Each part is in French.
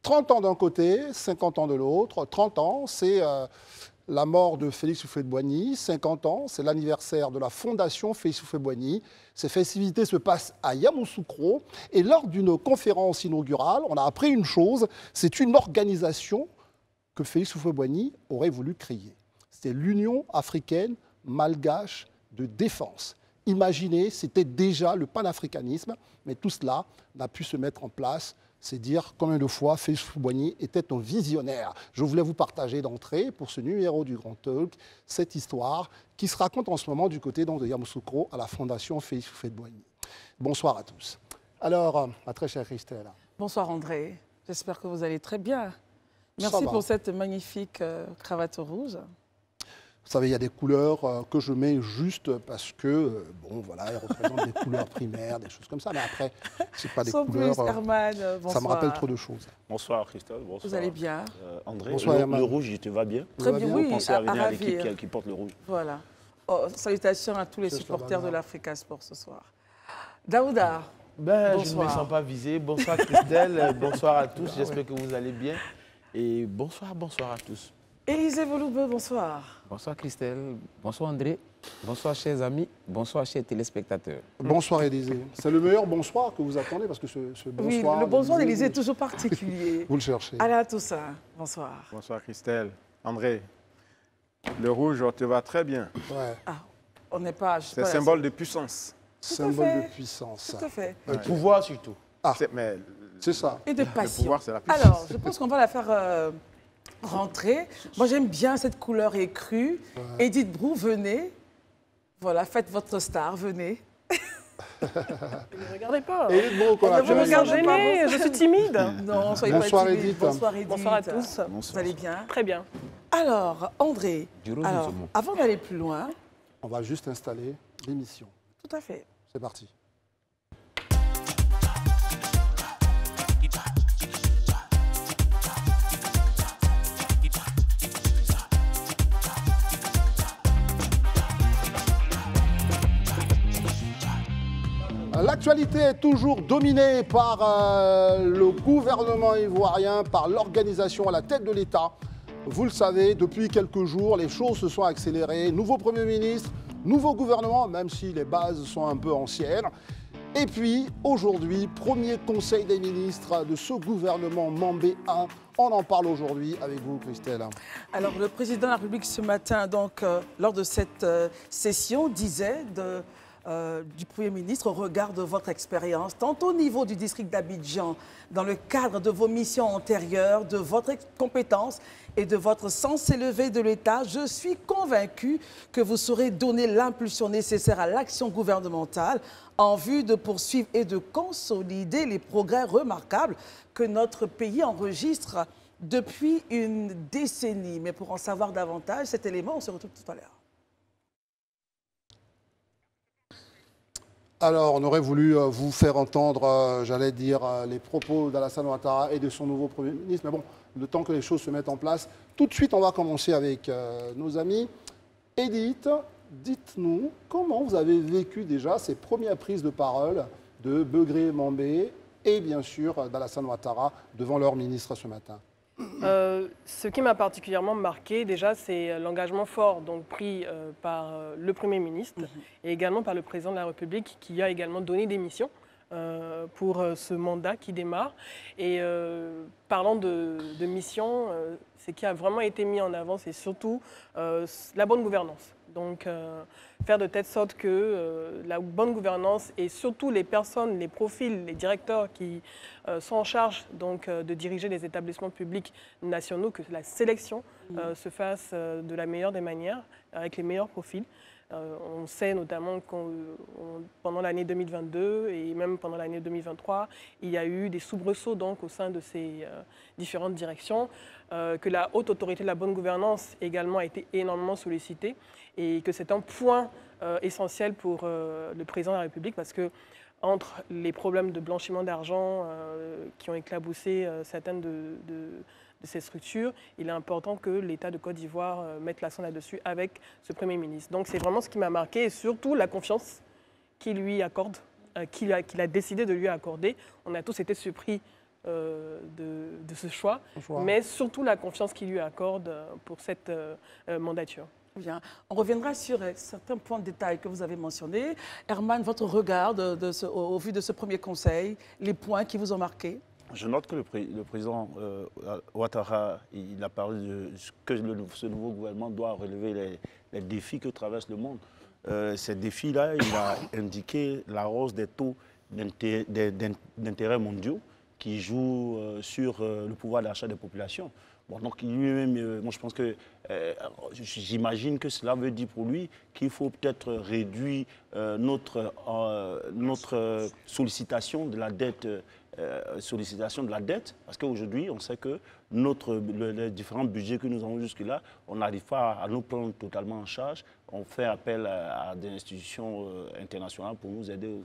30 ans d'un côté, 50 ans de l'autre. 30 ans, c'est la mort de Félix Houphouët-Boigny. 50 ans, c'est l'anniversaire de la fondation Félix Houphouët-Boigny. Ces festivités se passent à Yamoussoukro. Et lors d'une conférence inaugurale, on a appris une chose, c'est une organisation que Félix Houphouët-Boigny aurait voulu créer. C'était l'Union africaine malgache de défense. Imaginez, c'était déjà le panafricanisme, mais tout cela n'a pu se mettre en place. C'est dire combien de fois Félix Houphouët-Boigny était un visionnaire. Je voulais vous partager d'entrée, pour ce numéro du Grand Talk, cette histoire qui se raconte en ce moment du côté de Yamoussoukro à la fondation Félix Houphouët-Boigny. Bonsoir à tous. Alors, ma très chère Christelle. Bonsoir André, j'espère que vous allez très bien. Merci pour cette magnifique cravate rouge. Vous savez, il y a des couleurs que je mets juste parce que, bon, voilà, elles représentent des couleurs primaires, des choses comme ça. Mais après, ce n'est pas des couleurs... Herman, ça me rappelle trop de choses. Bonsoir Christophe, bonsoir. Vous allez bien André, bonsoir, le rouge, il te va bien? Très bien, oui. Vous pensez à venir à l'équipe qui porte le rouge. Voilà. Oh, salutations à tous les supporters de l'Africa Sport ce soir. Daouda, bonsoir. bonsoir. Je ne me sens pas visé. Bonsoir Christelle, bonsoir à tous. J'espère que vous allez bien. Et bonsoir à tous. Élisée Voloube, bonsoir. Bonsoir Christelle, bonsoir André, bonsoir chers amis, bonsoir chers téléspectateurs. Bonsoir Élisée. C'est le meilleur bonsoir que vous attendez parce que ce bonsoir... Oui, le bonsoir d'Élisée est toujours particulier. Vous le cherchez. Allez à tout ça, bonsoir. Bonsoir Christelle. André, le rouge te va très bien. Ouais. Ah, on n'est pas... C'est symbole de puissance. Symbole de puissance. Tout à fait. Le pouvoir surtout. Ah, Mais c'est ça. Et de le passion. pouvoir, c'est la puissance. Alors, je pense qu'on va la faire rentrer. Moi, j'aime bien cette couleur écrue. Ouais. Edith Brou, venez. Voilà, faites votre star, venez. Ne regardez pas. Edith Brou, je me regarde gênée, je suis timide. Non, soyez bonsoir pas timide. Edith. Bonsoir Edith. Bonsoir à tous. Vous allez bien? Très bien. Alors, André, avant d'aller plus loin... On va juste installer l'émission. Tout à fait. C'est parti. L'actualité est toujours dominée par le gouvernement ivoirien, par l'organisation à la tête de l'État. Vous le savez, depuis quelques jours, les choses se sont accélérées. Nouveau Premier ministre, nouveau gouvernement, même si les bases sont un peu anciennes. Et puis, aujourd'hui, premier conseil des ministres de ce gouvernement Mambé 1. On en parle aujourd'hui avec vous, Christelle. Alors, le président de la République, ce matin, donc, lors de cette session, disait du Premier ministre, au regard de votre expérience, tant au niveau du district d'Abidjan, dans le cadre de vos missions antérieures, de votre compétence et de votre sens élevé de l'État, je suis convaincu que vous saurez donner l'impulsion nécessaire à l'action gouvernementale en vue de poursuivre et de consolider les progrès remarquables que notre pays enregistre depuis une décennie. Mais pour en savoir davantage, cet élément, on se retrouve tout à l'heure. Alors, on aurait voulu vous faire entendre, j'allais dire, les propos d'Alassane Ouattara et de son nouveau Premier ministre. Mais bon, le temps que les choses se mettent en place, tout de suite, on va commencer avec nos amis. Edith, dites-nous, comment vous avez vécu déjà ces premières prises de parole de Begré Mambé et bien sûr d'Alassane Ouattara devant leur ministre ce matin? Ce qui m'a particulièrement marqué, déjà, c'est l'engagement fort donc, pris par le Premier ministre et également par le Président de la République qui a également donné des missions pour ce mandat qui démarre. Et parlant de mission, ce qui a vraiment été mis en avant, c'est surtout la bonne gouvernance. Donc, faire de telle sorte que la bonne gouvernance et surtout les personnes, les profils, les directeurs qui sont en charge donc, de diriger les établissements publics nationaux, que la sélection se fasse de la meilleure des manières, avec les meilleurs profils. On sait notamment que pendant l'année 2022 et même pendant l'année 2023, il y a eu des soubresauts donc, au sein de ces différentes directions, que la haute autorité de la bonne gouvernance également a été énormément sollicitée et que c'est un point essentiel pour le président de la République parce que entre les problèmes de blanchiment d'argent qui ont éclaboussé certaines de ces structures, il est important que l'État de Côte d'Ivoire mette l'accent là-dessus avec ce Premier ministre. Donc c'est vraiment ce qui m'a marqué et surtout la confiance qu'il lui accorde, qu'il a décidé de lui accorder. On a tous été surpris de ce choix, mais surtout la confiance qu'il lui accorde pour cette mandature. Bien. On reviendra sur certains points de détail que vous avez mentionnés. Herman, votre regard au vu de ce premier conseil, les points qui vous ont marqué? Je note que le président Ouattara, il a parlé de que ce nouveau gouvernement doit relever les défis que traverse le monde. Ces défis-là, il a indiqué la hausse des taux d'intérêt mondiaux qui jouent sur le pouvoir d'achat des populations. Bon, donc lui-même, moi je pense que j'imagine que cela veut dire pour lui qu'il faut peut-être réduire notre sollicitation de la dette. Parce qu'aujourd'hui, on sait que les différents budgets que nous avons jusque-là, on n'arrive pas à nous prendre totalement en charge. On fait appel à des institutions internationales pour nous aider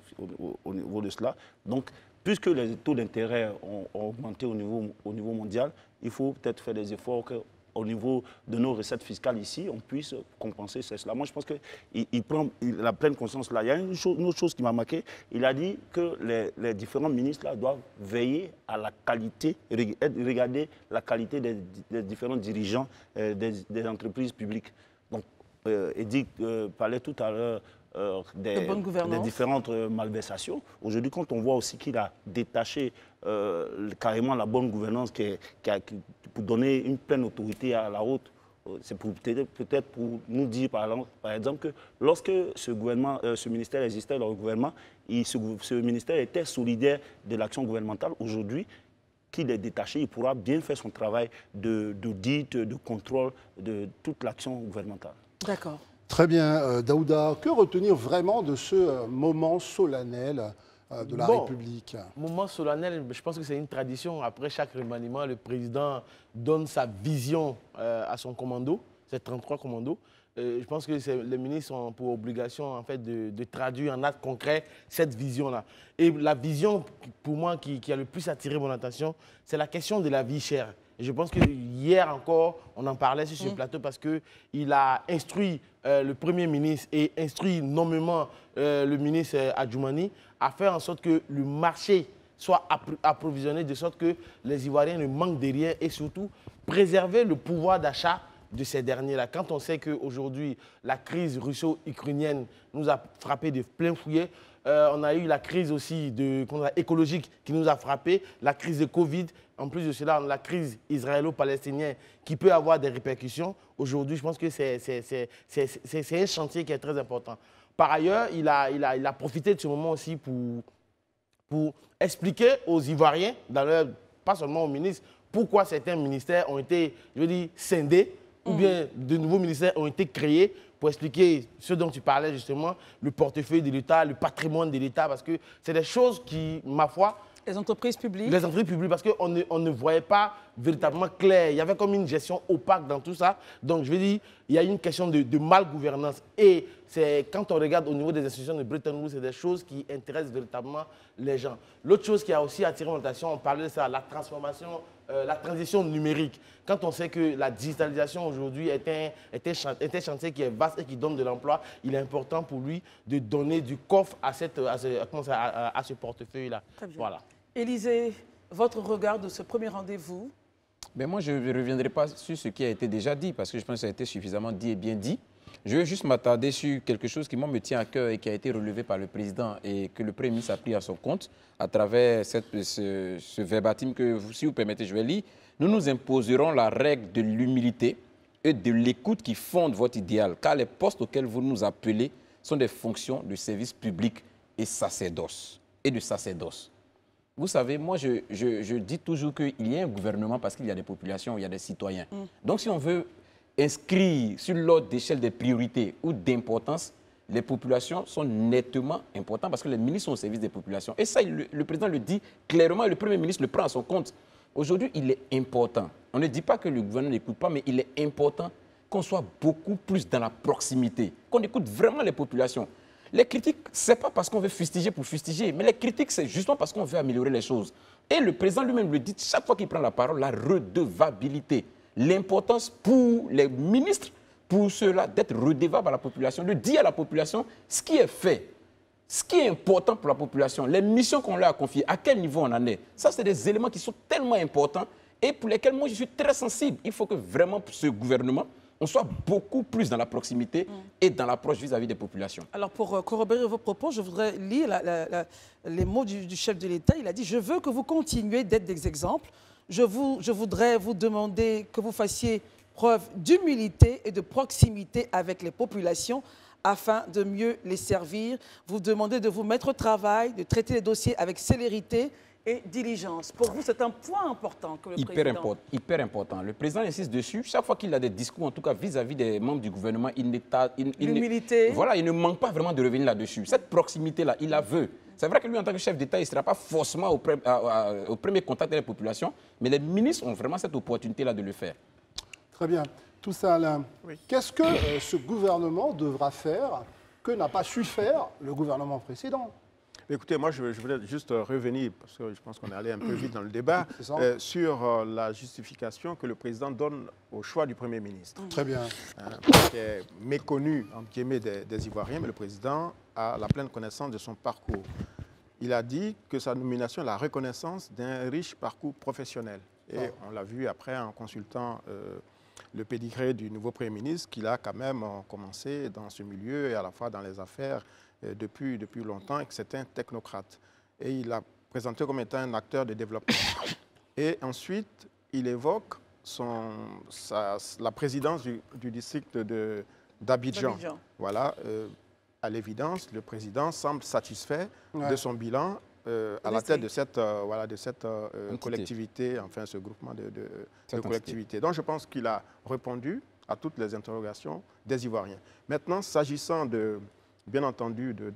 au niveau de cela. Donc, puisque les taux d'intérêt ont augmenté au niveau mondial, il faut peut-être faire des efforts qu'au niveau de nos recettes fiscales ici, on puisse compenser cela. Moi, je pense qu'il a pleine conscience là. Il y a une autre chose qui m'a marqué. Il a dit que les différents ministres là, doivent veiller à la qualité, regarder la qualité des différents dirigeants des entreprises publiques. Donc, Eddy parlait tout à l'heure des différentes malversations. Aujourd'hui, quand on voit aussi qu'il a détaché carrément la bonne gouvernance pour donner une pleine autorité à la haute, c'est peut-être pour nous dire, par exemple, que lorsque ce ministère existait dans le gouvernement, ce ministère était solidaire de l'action gouvernementale. Aujourd'hui, qu'il est détaché, il pourra bien faire son travail d'audit, de contrôle de toute l'action gouvernementale. D'accord. Très bien. Daouda, que retenir vraiment de ce moment solennel de la République? Moment solennel, je pense que c'est une tradition. Après chaque remaniement, le président donne sa vision à son commando, ses 33 commandos. Je pense que les ministres ont pour obligation en fait, de traduire en actes concrets cette vision-là. Et la vision, pour moi, qui a le plus attiré mon attention, c'est la question de la vie chère. Et je pense que hier encore, on en parlait sur ce plateau parce qu'il a instruit le Premier ministre et instruit nommément le ministre Adjoumani à faire en sorte que le marché soit approvisionné de sorte que les Ivoiriens ne manquent de rien et surtout préserver le pouvoir d'achat de ces derniers-là. Quand on sait qu'aujourd'hui, la crise russo-ukrainienne nous a frappé de plein fouet, on a eu la crise aussi écologique qui nous a frappé, la crise de Covid. En plus de cela, la crise israélo-palestinienne qui peut avoir des répercussions. Aujourd'hui, je pense que c'est un chantier qui est très important. Par ailleurs, il a profité de ce moment aussi pour expliquer aux Ivoiriens, pas seulement aux ministres, pourquoi certains ministères ont été, je veux dire, scindés, ou bien de nouveaux ministères ont été créés pour expliquer ce dont tu parlais justement, le portefeuille de l'État, le patrimoine de l'État, parce que c'est des choses qui, ma foi... Les entreprises publiques? Les entreprises publiques, parce qu'on ne voyait pas véritablement clair. Il y avait comme une gestion opaque dans tout ça. Donc, je veux dire, il y a une question de mal-gouvernance. Et quand on regarde au niveau des institutions de Bretton Woods, c'est des choses qui intéressent véritablement les gens. L'autre chose qui a aussi attiré mon attention, on parlait de ça, la transformation, la transition numérique. Quand on sait que la digitalisation aujourd'hui est un chantier qui est vaste et qui donne de l'emploi, il est important pour lui de donner du coffre à ce portefeuille-là. Voilà. Élisée, votre regard de ce premier rendez-vous? Ben moi, je ne reviendrai pas sur ce qui a été déjà dit, parce que je pense que ça a été suffisamment dit et bien dit. Je vais juste m'attarder sur quelque chose qui, moi, me tient à cœur et qui a été relevé par le président et que le Premier ministre a pris à son compte à travers ce verbatim que, si vous permettez, je vais lire. Nous nous imposerons la règle de l'humilité et de l'écoute qui fonde votre idéal, car les postes auxquels vous nous appelez sont des fonctions de service public et de sacerdoce. Vous savez, moi, je dis toujours qu'il y a un gouvernement parce qu'il y a des populations, il y a des citoyens. Donc, si on veut inscrire sur l'ordre d'échelle des priorités ou d'importance, les populations sont nettement importantes parce que les ministres sont au service des populations. Et ça, le président le dit clairement et le Premier ministre le prend à son compte. Aujourd'hui, il est important. On ne dit pas que le gouvernement n'écoute pas, mais il est important qu'on soit beaucoup plus dans la proximité, qu'on écoute vraiment les populations. Les critiques, ce n'est pas parce qu'on veut fustiger pour fustiger, mais les critiques, c'est justement parce qu'on veut améliorer les choses. Et le président lui-même le dit chaque fois qu'il prend la parole, la redevabilité, l'importance pour les ministres, pour cela, d'être redevables à la population, de dire à la population ce qui est fait. ce qui est important pour la population, les missions qu'on leur a confiées, à quel niveau on en est. Ça, c'est des éléments qui sont tellement importants et pour lesquels moi, je suis très sensible. Il faut que vraiment, pour ce gouvernement, on soit beaucoup plus dans la proximité et dans l'approche vis-à-vis des populations. Alors, pour corroborer vos propos, je voudrais lire les mots du chef de l'État. Il a dit « Je veux que vous continuiez d'être des exemples. Je voudrais vous demander que vous fassiez preuve d'humilité et de proximité avec les populations afin de mieux les servir. Vous demandez de vous mettre au travail, de traiter les dossiers avec célérité et diligence. » Pour vous, c'est un point important que le président... Hyper important. Le président insiste dessus. Chaque fois qu'il a des discours, en tout cas vis-à-vis des membres du gouvernement, l'humilité. Voilà, il ne manque pas vraiment de revenir là-dessus. Cette proximité-là, il la veut. C'est vrai que lui, en tant que chef d'État, il ne sera pas forcément au premier contact avec les populations, mais les ministres ont vraiment cette opportunité-là de le faire. Très bien. Tout ça, Alain. Oui. Qu'est-ce que ce gouvernement devra faire que n'a pas su faire le gouvernement précédent? Écoutez, moi, je voulais juste revenir, parce que je pense qu'on est allé un peu vite dans le débat, sur la justification que le président donne au choix du Premier ministre. Très bien. Qui est méconnu, entre guillemets, des Ivoiriens, mais le président a la pleine connaissance de son parcours. Il a dit que sa nomination est la reconnaissance d'un riche parcours professionnel. Et on l'a vu après en consultant le pédigré du nouveau Premier ministre, qu'il a quand même commencé dans ce milieu et à la fois dans les affaires depuis longtemps et que c'est un technocrate. Et il l'a présenté comme étant un acteur de développement. Et ensuite, il évoque la présidence du district d'Abidjan. Voilà, à l'évidence, le président semble satisfait de son bilan à la tête de cette collectivité, enfin ce groupement de collectivités. Donc je pense qu'il a répondu à toutes les interrogations des Ivoiriens. Maintenant, s'agissant bien entendu de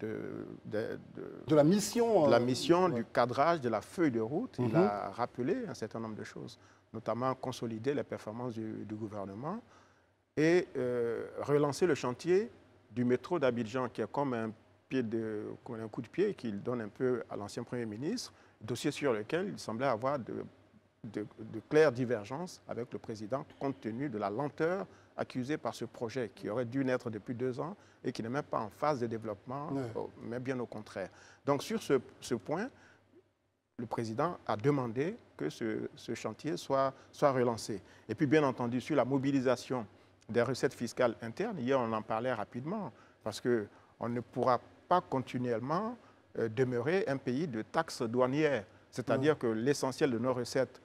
la mission, du cadrage, de la feuille de route, il a rappelé un certain nombre de choses, notamment consolider les performances du gouvernement et relancer le chantier du métro d'Abidjan, qui est comme un coup de pied qu'il donne un peu à l'ancien Premier ministre, dossier sur lequel il semblait avoir de claires divergences avec le président, compte tenu de la lenteur accusée par ce projet qui aurait dû naître depuis 2 ans et qui n'est même pas en phase de développement, mais bien au contraire. Donc sur ce point, le président a demandé que ce chantier soit relancé. Et puis bien entendu, sur la mobilisation des recettes fiscales internes, hier on en parlait rapidement, parce qu'on ne pourra pas continuellement demeurer un pays de taxes douanières. C'est-à-dire que l'essentiel de nos recettes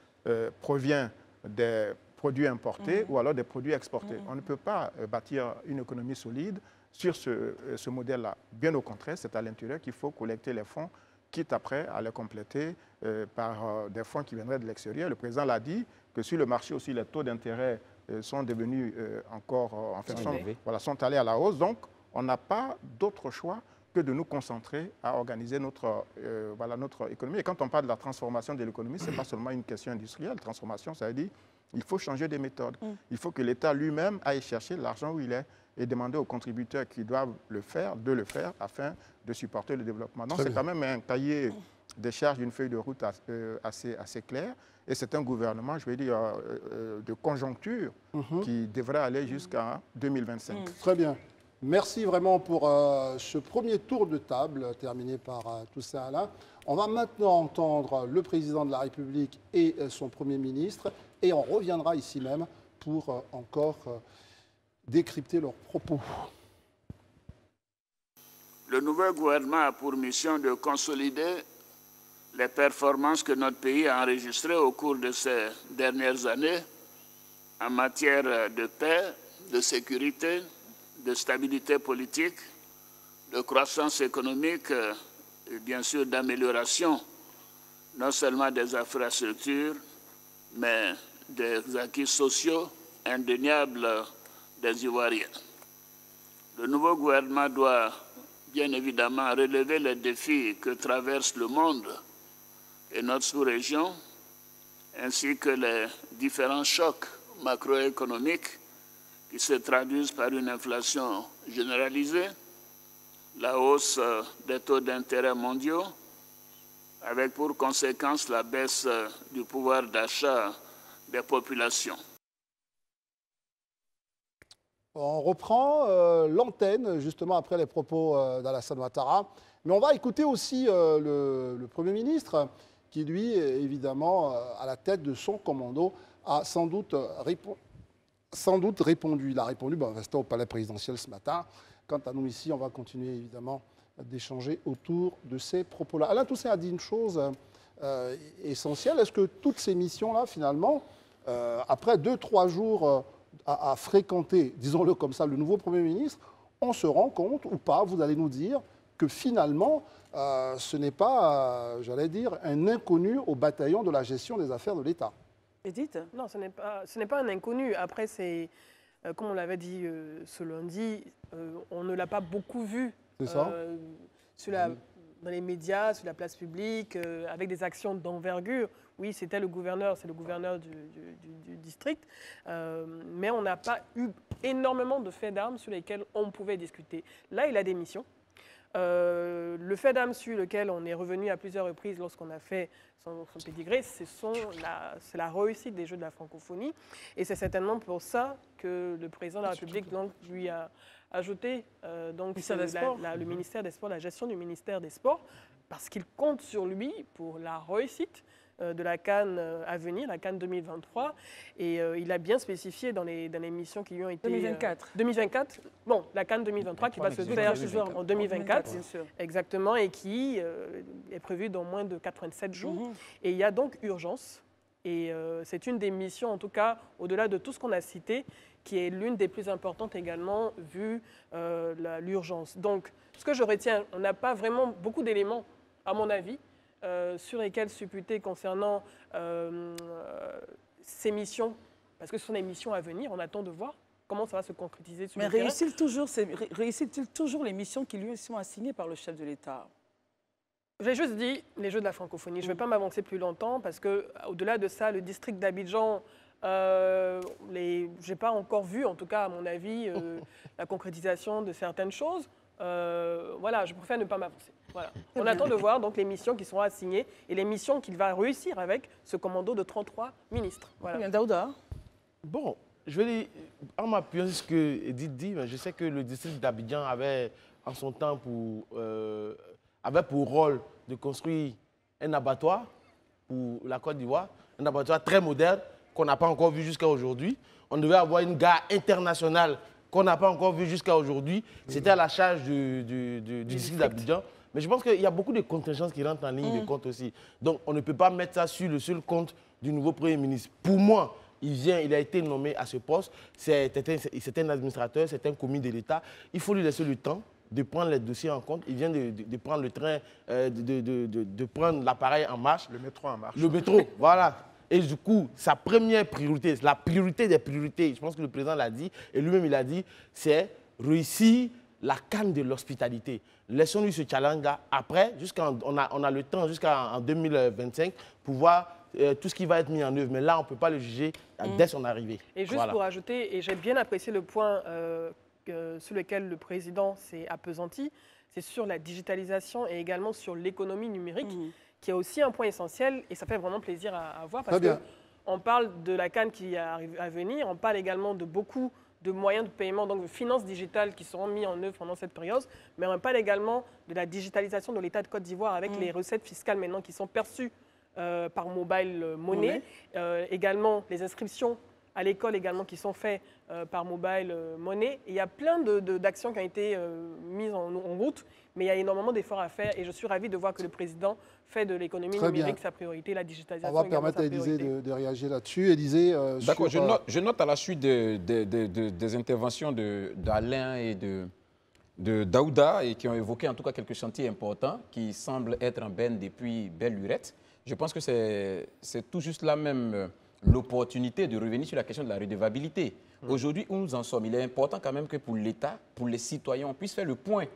provient des produits importés ou alors des produits exportés. On ne peut pas bâtir une économie solide sur ce modèle-là. Bien au contraire, c'est à l'intérieur qu'il faut collecter les fonds, quitte après à les compléter par des fonds qui viendraient de l'extérieur. Le président l'a dit que sur le marché aussi, les taux d'intérêt sont devenus sont allés à la hausse. Donc, on n'a pas d'autre choix que de nous concentrer à organiser notre économie. Et quand on parle de la transformation de l'économie, ce n'est pas seulement une question industrielle. Transformation, ça veut dire qu'il faut changer des méthodes. Il faut que l'État lui-même aille chercher l'argent où il est et demander aux contributeurs qui doivent le faire, de le faire afin de supporter le développement. Donc c'est quand même un cahier des charges d'une feuille de route assez claire. Et c'est un gouvernement, je vais dire, de conjoncture qui devrait aller jusqu'à 2025. Très bien. Merci vraiment pour ce premier tour de table terminé par Toussaint Alain. On va maintenant entendre le président de la République et son Premier ministre et on reviendra ici même pour encore décrypter leurs propos. Le nouveau gouvernement a pour mission de consolider les performances que notre pays a enregistrées au cours de ces dernières années en matière de paix, de sécurité, de stabilité politique, de croissance économique et bien sûr d'amélioration non seulement des infrastructures, mais des acquis sociaux indéniables des Ivoiriens. Le nouveau gouvernement doit bien évidemment relever les défis que traverse le monde et notre sous-région, ainsi que les différents chocs macroéconomiques qui se traduisent par une inflation généralisée, la hausse des taux d'intérêt mondiaux, avec pour conséquence la baisse du pouvoir d'achat des populations. On reprend l'antenne, justement, après les propos d'Alassane Ouattara. Mais on va écouter aussi le Premier ministre, qui lui, évidemment, à la tête de son commando, a sans doute répondu. Il a répondu, en restant au palais présidentiel ce matin. Quant à nous ici, on va continuer évidemment d'échanger autour de ces propos-là. Alain Toussaint a dit une chose essentielle. Est-ce que toutes ces missions-là, finalement, après 2-3 jours à fréquenter, disons-le comme ça, le nouveau Premier ministre, on se rend compte ou pas, vous allez nous dire, que finalement, ce n'est pas, j'allais dire, un inconnu au bataillon de la gestion des affaires de l'État. Edith ? Non, ce n'est pas un inconnu. Après, c'est, comme on l'avait dit ce lundi, on ne l'a pas beaucoup vu dans les médias, sur la place publique, avec des actions d'envergure. Oui, c'était le gouverneur, c'est le gouverneur du district, mais on n'a pas eu énormément de faits d'armes sur lesquels on pouvait discuter. Là, il a des missions. Le fait d'armes sur lequel on est revenu à plusieurs reprises lorsqu'on a fait son pédigré, c'est la réussite des Jeux de la francophonie. Et c'est certainement pour ça que le président de la République donc, lui a ajouté le ministère des Sports, la gestion du ministère des Sports, parce qu'il compte sur lui pour la réussite de la CAN à venir, la CAN 2023. Et il a bien spécifié dans les missions qui lui ont été... 2024. 2024. Bon, la CAN 2023 qui va se faire en 2024. Bien sûr. Exactement, et qui est prévue dans moins de 87 jours. Et il y a donc urgence. Et c'est une des missions, en tout cas, au-delà de tout ce qu'on a cité, qui est l'une des plus importantes également, vu l'urgence. Donc, ce que je retiens, on n'a pas vraiment beaucoup d'éléments, à mon avis, sur lesquels supputer concernant ces missions, parce que ce sont des missions à venir, on attend de voir comment ça va se concrétiser sur le terrain. Mais réussit-il toujours les missions qui lui sont assignées par le chef de l'État? J'ai juste dit les Jeux de la francophonie. Je ne vais pas m'avancer plus longtemps parce qu'au-delà de ça, le district d'Abidjan, je n'ai pas encore vu, en tout cas à mon avis, la concrétisation de certaines choses. Voilà, je préfère ne pas m'avancer. Voilà. On attend de voir donc les missions qui seront assignées et les missions qu'il va réussir avec ce commando de 33 ministres. Voilà. Bien, Daouda. Bon, je vais dire, en m'appuyant sur ce que Edith dit, je sais que le district d'Abidjan avait en son temps avait pour rôle de construire un abattoir pour la Côte d'Ivoire, un abattoir très moderne qu'on n'a pas encore vu jusqu'à aujourd'hui. On devait avoir une gare internationale qu'on n'a pas encore vu jusqu'à aujourd'hui. C'était à la charge du district d'Abidjan. Mais je pense qu'il y a beaucoup de contingences qui rentrent en ligne de compte aussi. Donc, on ne peut pas mettre ça sur le seul compte du nouveau Premier ministre. Pour moi, il a été nommé à ce poste. C'est un administrateur, c'est un commis de l'État. Il faut lui laisser le temps de prendre les dossiers en compte. Il vient de prendre le train, de prendre l'appareil en marche. Le métro en marche. Le métro, voilà. Et du coup, sa première priorité, la priorité des priorités, je pense que le président l'a dit, et lui-même il a dit, c'est réussir la canne de l'hospitalité. Laissons-lui ce challenge-là. Après, on a le temps jusqu'en 2025 pour voir tout ce qui va être mis en œuvre. Mais là, on ne peut pas le juger dès son arrivée. Et juste pour ajouter, et j'ai bien apprécié le point sur lequel le président s'est appesanti, c'est sur la digitalisation et également sur l'économie numérique, qui est aussi un point essentiel. Et ça fait vraiment plaisir à voir parce qu'on parle de la CAN qui arrive à venir, on parle également de beaucoup de moyens de paiement, donc de finances digitales qui seront mis en œuvre pendant cette période, mais on parle également de la digitalisation de l'État de Côte d'Ivoire avec les recettes fiscales maintenant qui sont perçues par mobile money, également les inscriptions à l'école également qui sont faites par mobile money. Il y a plein d'actions qui ont été mises en route, mais il y a énormément d'efforts à faire et je suis ravie de voir que le président fait de l'économie numérique sa priorité, la digitalisation. On va permettre à Élisée de réagir là-dessus. Élisée, d'accord, je note à la suite des interventions d'Alain et de Daouda et qui ont évoqué en tout cas quelques chantiers importants qui semblent être en berne depuis belle lurette. Je pense que c'est tout juste là même l'opportunité de revenir sur la question de la redevabilité. Aujourd'hui, où nous en sommes, il est important quand même que pour l'État, pour les citoyens, on puisse faire le point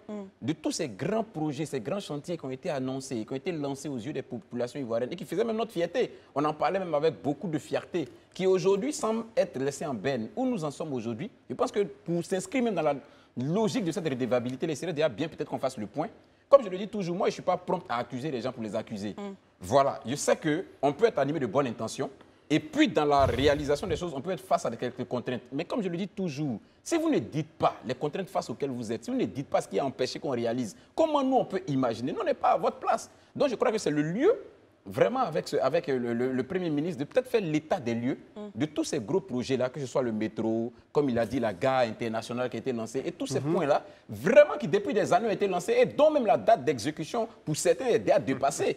de tous ces grands projets, ces grands chantiers qui ont été annoncés, qui ont été lancés aux yeux des populations ivoiriennes et qui faisaient même notre fierté. On en parlait même avec beaucoup de fierté, qui aujourd'hui semblent être laissés en berne. Où nous en sommes aujourd'hui, je pense que pour s'inscrire même dans la logique de cette redevabilité, il serait déjà bien peut-être qu'on fasse le point. Comme je le dis toujours, moi, je ne suis pas prompt à accuser les gens pour les accuser. Voilà, je sais qu'on peut être animé de bonnes intentions. Et puis, dans la réalisation des choses, on peut être face à quelques contraintes. Mais comme je le dis toujours, si vous ne dites pas les contraintes face auxquelles vous êtes, si vous ne dites pas ce qui a empêché qu'on réalise, comment nous, on peut imaginer? Nous, on n'est pas à votre place. Donc, je crois que c'est le lieu, vraiment, avec le Premier ministre, de peut-être faire l'état des lieux de tous ces gros projets-là, que ce soit le métro, comme il a dit, la gare internationale qui a été lancée, et tous ces points-là, vraiment, qui depuis des années ont été lancés, et dont même la date d'exécution, pour certains, est déjà dépassée.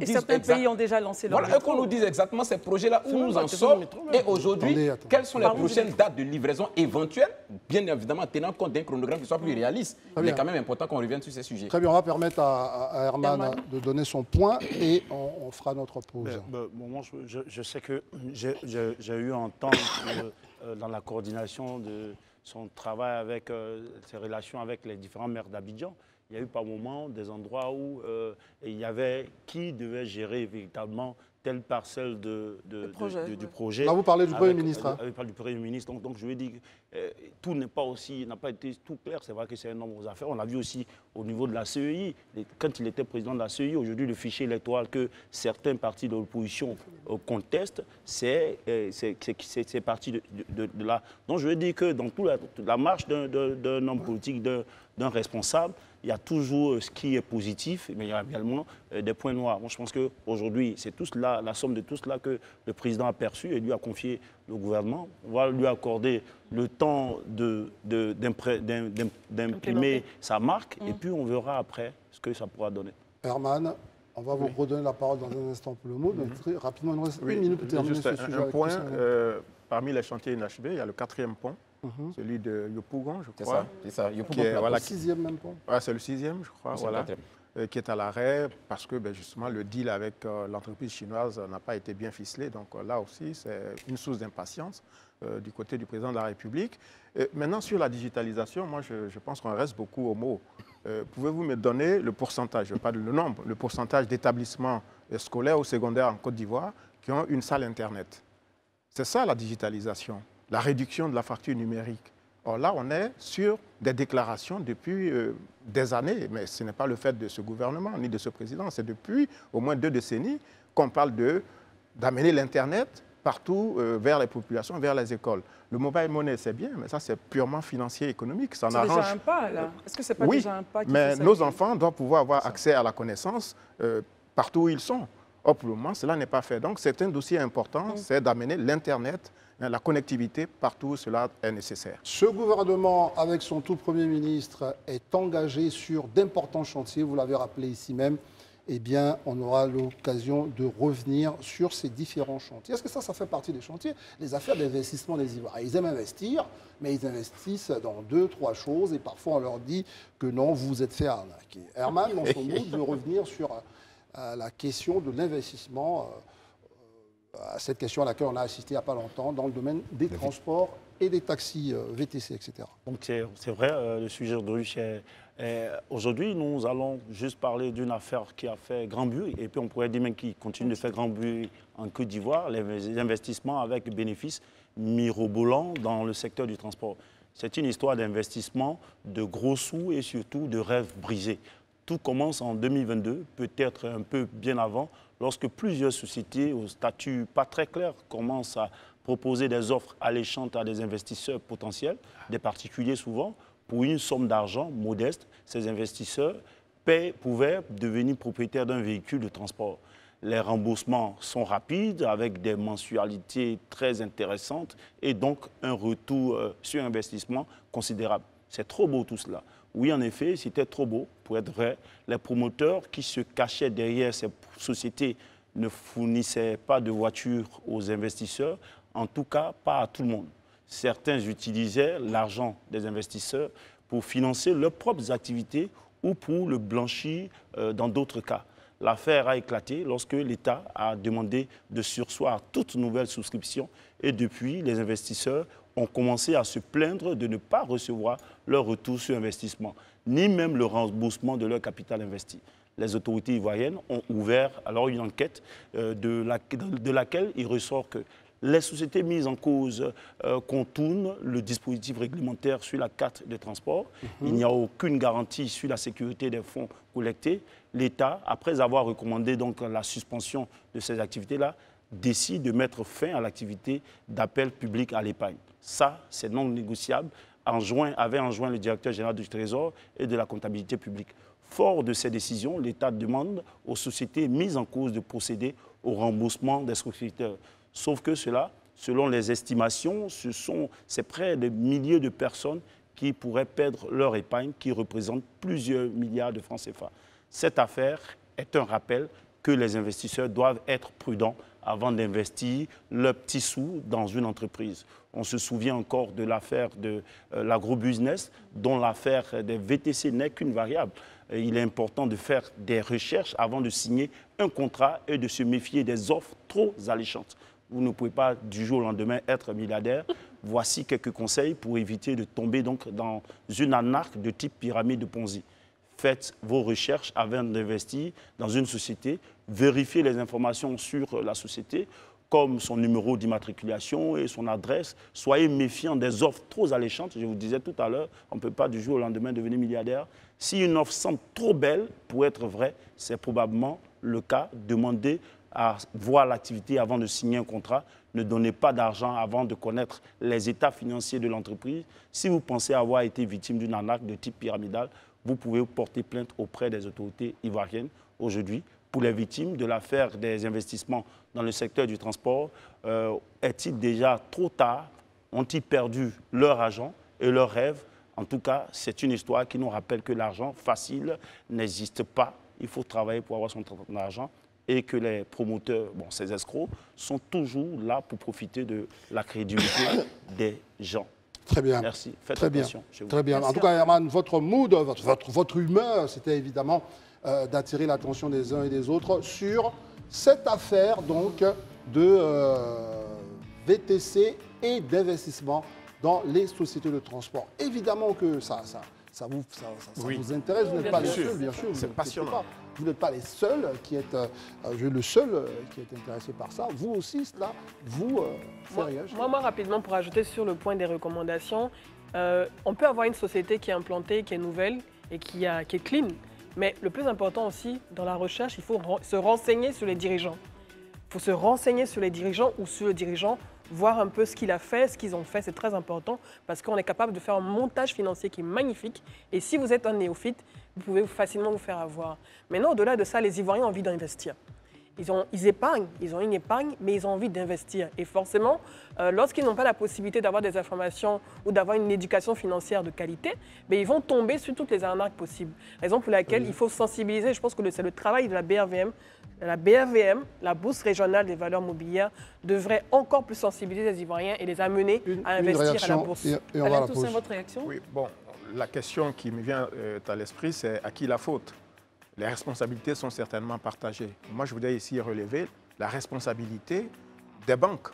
Et certains pays ont déjà lancé leur métro. Et qu'on nous dise exactement ces projets-là, où nous en sommes, et aujourd'hui, quelles sont les prochaines dates de livraison éventuelles, bien évidemment, tenant compte d'un chronogramme qui soit plus réaliste. Il est quand même important qu'on revienne sur ces sujets. Très bien, on va permettre à Herman de donner son point, et on fera notre pause. Moi, je sais que j'ai eu un temps dans la coordination de son travail avec ses relations avec les différents maires d'Abidjan. Il y a eu par moments des endroits où il y avait qui devait gérer véritablement telle parcelle du projet. Là, vous parlez du Premier ministre. Hein. Parle du Premier ministre. Donc je veux dire, tout n'a pas été tout clair. C'est vrai que c'est un nombre d'affaires. On l'a vu aussi au niveau de la CEI. Quand il était président de la CEI, aujourd'hui, le fichier électoral que certains partis de l'opposition contestent, c'est parti de là. Donc je veux dire que dans toute la marche d'un homme politique, d'un responsable, il y a toujours ce qui est positif, mais il y a également des points noirs. Moi, je pense qu'aujourd'hui, c'est tout cela, la somme de tout cela que le président a perçu et lui a confié le gouvernement. On va lui accorder le temps d'imprimer sa marque et puis on verra après ce que ça pourra donner. Herman, on va vous redonner la parole dans un instant pour le mot. Donc, très rapidement, il nous reste une minute pour terminer ce sujet. Un point, parmi les chantiers inachevés, il y a le 4e pont. Celui de Yopougon, je crois. C'est ça. Yopougon, le 6e même pont. C'est le 6e, je crois. Voilà. Qui est à l'arrêt parce que justement le deal avec l'entreprise chinoise n'a pas été bien ficelé. Donc là aussi, c'est une source d'impatience du côté du président de la République. Maintenant, sur la digitalisation, moi, je pense qu'on reste beaucoup au mot. Pouvez-vous me donner le pourcentage, je parle le nombre, le pourcentage d'établissements scolaires ou secondaires en Côte d'Ivoire qui ont une salle Internet? C'est ça la digitalisation, la réduction de la fracture numérique. Or là, on est sur des déclarations depuis des années, mais ce n'est pas le fait de ce gouvernement ni de ce président. C'est depuis au moins 2 décennies qu'on parle d'amener l'Internet partout vers les populations, vers les écoles. Le mobile money, c'est bien, mais ça, c'est purement financier, économique. Ça c'est déjà un pas, là. Est-ce que ce n'est pas déjà un pas qui mais nos enfants doivent pouvoir avoir accès à la connaissance partout où ils sont. Or, pour le moment, cela n'est pas fait. Donc, c'est un dossier important, c'est d'amener l'Internet, la connectivité partout où cela est nécessaire. Ce gouvernement, avec son tout Premier ministre, est engagé sur d'importants chantiers, vous l'avez rappelé ici même. Eh bien, on aura l'occasion de revenir sur ces différents chantiers. Est-ce que ça fait partie des chantiers? Les affaires d'investissement des Ivoiriens. Ils aiment investir, mais ils investissent dans 2, 3 choses et parfois on leur dit que non, vous vous êtes fait arnaquer. Herman, dans son mot, veut revenir sur la question de l'investissement, cette question à laquelle on a assisté il n'y a pas longtemps dans le domaine des transports et des taxis VTC, etc. Donc c'est vrai, le sujet d'aujourd'hui, c'est... Aujourd'hui, nous allons juste parler d'une affaire qui a fait grand bruit, et puis on pourrait dire même qui continue de faire grand bruit en Côte d'Ivoire, les investissements avec bénéfices mirobolants dans le secteur du transport. C'est une histoire d'investissement, de gros sous et surtout de rêves brisés. Tout commence en 2022, peut-être un peu bien avant, lorsque plusieurs sociétés au statut pas très clair commencent à proposer des offres alléchantes à des investisseurs potentiels, des particuliers souvent, pour une somme d'argent modeste. Ces investisseurs pouvaient devenir propriétaires d'un véhicule de transport. Les remboursements sont rapides, avec des mensualités très intéressantes et donc un retour sur investissement considérable. C'est trop beau tout cela. Oui, en effet, c'était trop beau pour être vrai. Les promoteurs qui se cachaient derrière ces sociétés ne fournissaient pas de voitures aux investisseurs, en tout cas pas à tout le monde. Certains utilisaient l'argent des investisseurs pour financer leurs propres activités ou pour le blanchir dans d'autres cas. L'affaire a éclaté lorsque l'État a demandé de surseoir toute nouvelle souscription et depuis, les investisseurs ont commencé à se plaindre de ne pas recevoir leur retour sur investissement, ni même le remboursement de leur capital investi. Les autorités ivoiriennes ont ouvert alors une enquête de laquelle il ressort que les sociétés mises en cause contournent le dispositif réglementaire sur la carte de transport. Il n'y a aucune garantie sur la sécurité des fonds collectés. L'État, après avoir recommandé donc la suspension de ces activités-là, décide de mettre fin à l'activité d'appel public à l'épargne. Ça, c'est non négociable, avait enjoint le directeur général du Trésor et de la comptabilité publique. Fort de ces décisions, l'État demande aux sociétés mises en cause de procéder au remboursement des souscripteurs. Sauf que cela, selon les estimations, c'est près de milliers de personnes qui pourraient perdre leur épargne, qui représente plusieurs milliards de francs CFA. Cette affaire est un rappel que les investisseurs doivent être prudents avant d'investir leurs petits sous dans une entreprise. On se souvient encore de l'affaire de l'agrobusiness, dont l'affaire des VTC n'est qu'une variable. Il est important de faire des recherches avant de signer un contrat et de se méfier des offres trop alléchantes. Vous ne pouvez pas du jour au lendemain être milliardaire. Voici quelques conseils pour éviter de tomber donc dans une arnaque de type pyramide de Ponzi. Faites vos recherches avant d'investir dans une société. Vérifiez les informations sur la société, comme son numéro d'immatriculation et son adresse. Soyez méfiants des offres trop alléchantes. Je vous disais tout à l'heure, on ne peut pas du jour au lendemain devenir milliardaire. Si une offre semble trop belle pour être vraie, c'est probablement le cas. Demandez à voir l'activité avant de signer un contrat. Ne donnez pas d'argent avant de connaître les états financiers de l'entreprise. Si vous pensez avoir été victime d'une arnaque de type pyramidal, vous pouvez porter plainte auprès des autorités ivoiriennes. Aujourd'hui, pour les victimes de l'affaire des investissements dans le secteur du transport, est-il déjà trop tard? Ont-ils perdu leur argent et leurs rêves? En tout cas, c'est une histoire qui nous rappelle que l'argent facile n'existe pas. Il faut travailler pour avoir son argent et que les promoteurs, ces escrocs, sont toujours là pour profiter de la crédulité des gens. Très bien. Merci. Faites très attention. Bien. Très bien. En tout cas, Herman, votre mood, votre humeur, c'était évidemment d'attirer l'attention des uns et des autres sur cette affaire donc de VTC et d'investissement dans les sociétés de transport. Évidemment que ça vous intéresse, vous n'êtes pas les seuls, bien sûr. C'est passionnant. Vous n'êtes pas les seuls qui êtes, le seul qui est intéressé par ça. Vous aussi, cela vous fait réagir. Moi, rapidement, pour ajouter sur le point des recommandations, on peut avoir une société qui est implantée, qui est nouvelle et qui est clean. Mais le plus important aussi, dans la recherche, il faut se renseigner sur les dirigeants. Il faut se renseigner sur les dirigeants ou sur le dirigeant, voir un peu ce qu'il a fait, ce qu'ils ont fait, c'est très important parce qu'on est capable de faire un montage financier qui est magnifique. Et si vous êtes un néophyte, vous pouvez facilement vous faire avoir. Maintenant, au-delà de ça, les Ivoiriens ont envie d'investir. Ils épargnent, ils ont une épargne, mais ils ont envie d'investir. Et forcément, lorsqu'ils n'ont pas la possibilité d'avoir des informations ou d'avoir une éducation financière de qualité, mais ils vont tomber sur toutes les arnaques possibles. Raison pour laquelle il faut sensibiliser. Je pense que c'est le travail de la BRVM. La BRVM, la Bourse régionale des valeurs mobilières, devrait encore plus sensibiliser les Ivoiriens et les amener à investir à la bourse. Alain Toussaint, votre réaction? Oui, bon, la question qui me vient à l'esprit, c'est à qui la faute? Les responsabilités sont certainement partagées. Moi, je voudrais ici relever la responsabilité des banques.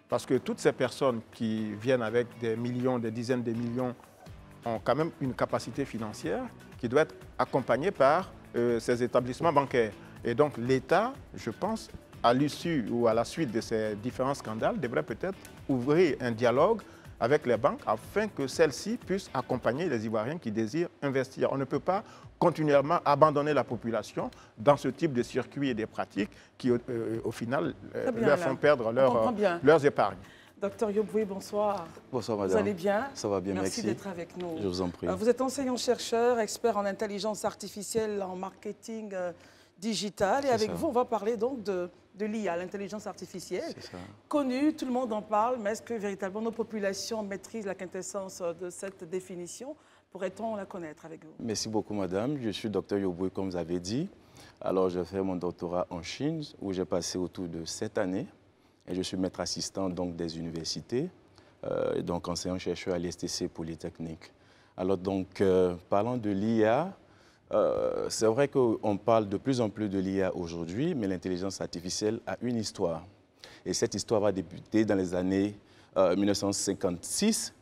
Parce que toutes ces personnes qui viennent avec des millions, des dizaines de millions, ont quand même une capacité financière qui doit être accompagnée par ces établissements bancaires. Et donc l'État, je pense, à l'issue ou à la suite de ces différents scandales, devrait peut-être ouvrir un dialogue avec les banques afin que celles-ci puissent accompagner les Ivoiriens qui désirent investir. On ne peut pas continuellement abandonner la population dans ce type de circuits et de pratiques qui, au final, leur font perdre leurs épargnes. Docteur Yoboué, bonsoir. Bonsoir, madame. Vous allez bien? Ça va bien, merci. Merci d'être avec nous. Je vous en prie. Vous êtes enseignant-chercheur, expert en intelligence artificielle, en marketing digital. Et avec vous, on va parler donc de l'IA, l'intelligence artificielle. Connue, tout le monde en parle, mais est-ce que véritablement nos populations maîtrisent la quintessence de cette définition? Pourrait-on la connaître avec vous? Merci beaucoup, madame. Je suis docteur Yoboué, comme vous avez dit. Alors, j'ai fait mon doctorat en Chine, où j'ai passé autour de 7 années. Et je suis maître assistant donc, des universités, donc enseignant-chercheur à l'ISTC Polytechnique. Alors, donc, parlant de l'IA, c'est vrai qu'on parle de plus en plus de l'IA aujourd'hui, mais l'intelligence artificielle a une histoire. Et cette histoire va débuter dans les années 1956,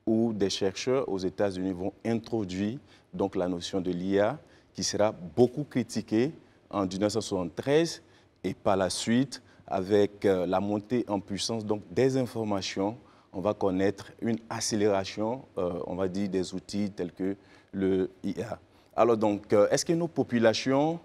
où des chercheurs aux États-Unis vont introduire donc, la notion de l'IA, qui sera beaucoup critiquée en 1973, et par la suite, avec la montée en puissance donc, des informations, on va connaître une accélération, on va dire, des outils tels que le IA. Alors donc, est-ce que nos populations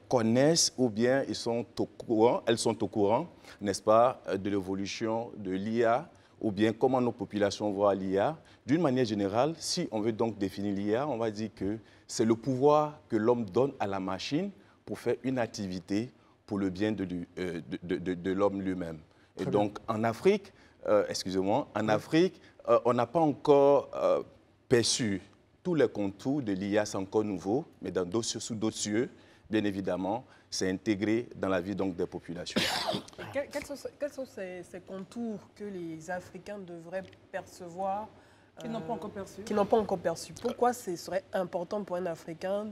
connaissent ou bien elles sont au courant, n'est-ce pas, de l'évolution de l'IA ou bien comment nos populations voient l'IA. D'une manière générale, si on veut donc définir l'IA, on va dire que c'est le pouvoir que l'homme donne à la machine pour faire une activité pour le bien de l'homme lui-même. Et donc, en Afrique, en Afrique, on n'a pas encore perçu tous les contours de l'IA, c'est encore nouveau, mais sous d'autres cieux, bien évidemment, c'est intégré dans la vie donc, des populations. Quels sont ces contours que les Africains devraient percevoir Qui n'ont pas encore perçu. Qui n'ont pas encore perçu. Pourquoi ce serait important pour un Africain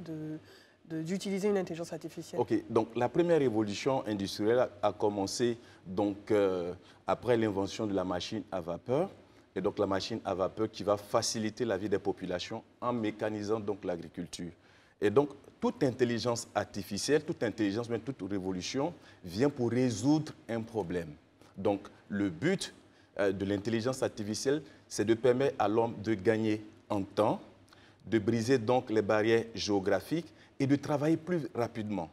d'utiliser une intelligence artificielle? Ok, donc la première révolution industrielle a commencé donc, après l'invention de la machine à vapeur. Et donc la machine à vapeur qui va faciliter la vie des populations en mécanisant donc l'agriculture. Et donc toute intelligence artificielle, toute intelligence, même toute révolution vient pour résoudre un problème. Donc le but de l'intelligence artificielle, c'est de permettre à l'homme de gagner en temps, de briser donc les barrières géographiques et de travailler plus rapidement.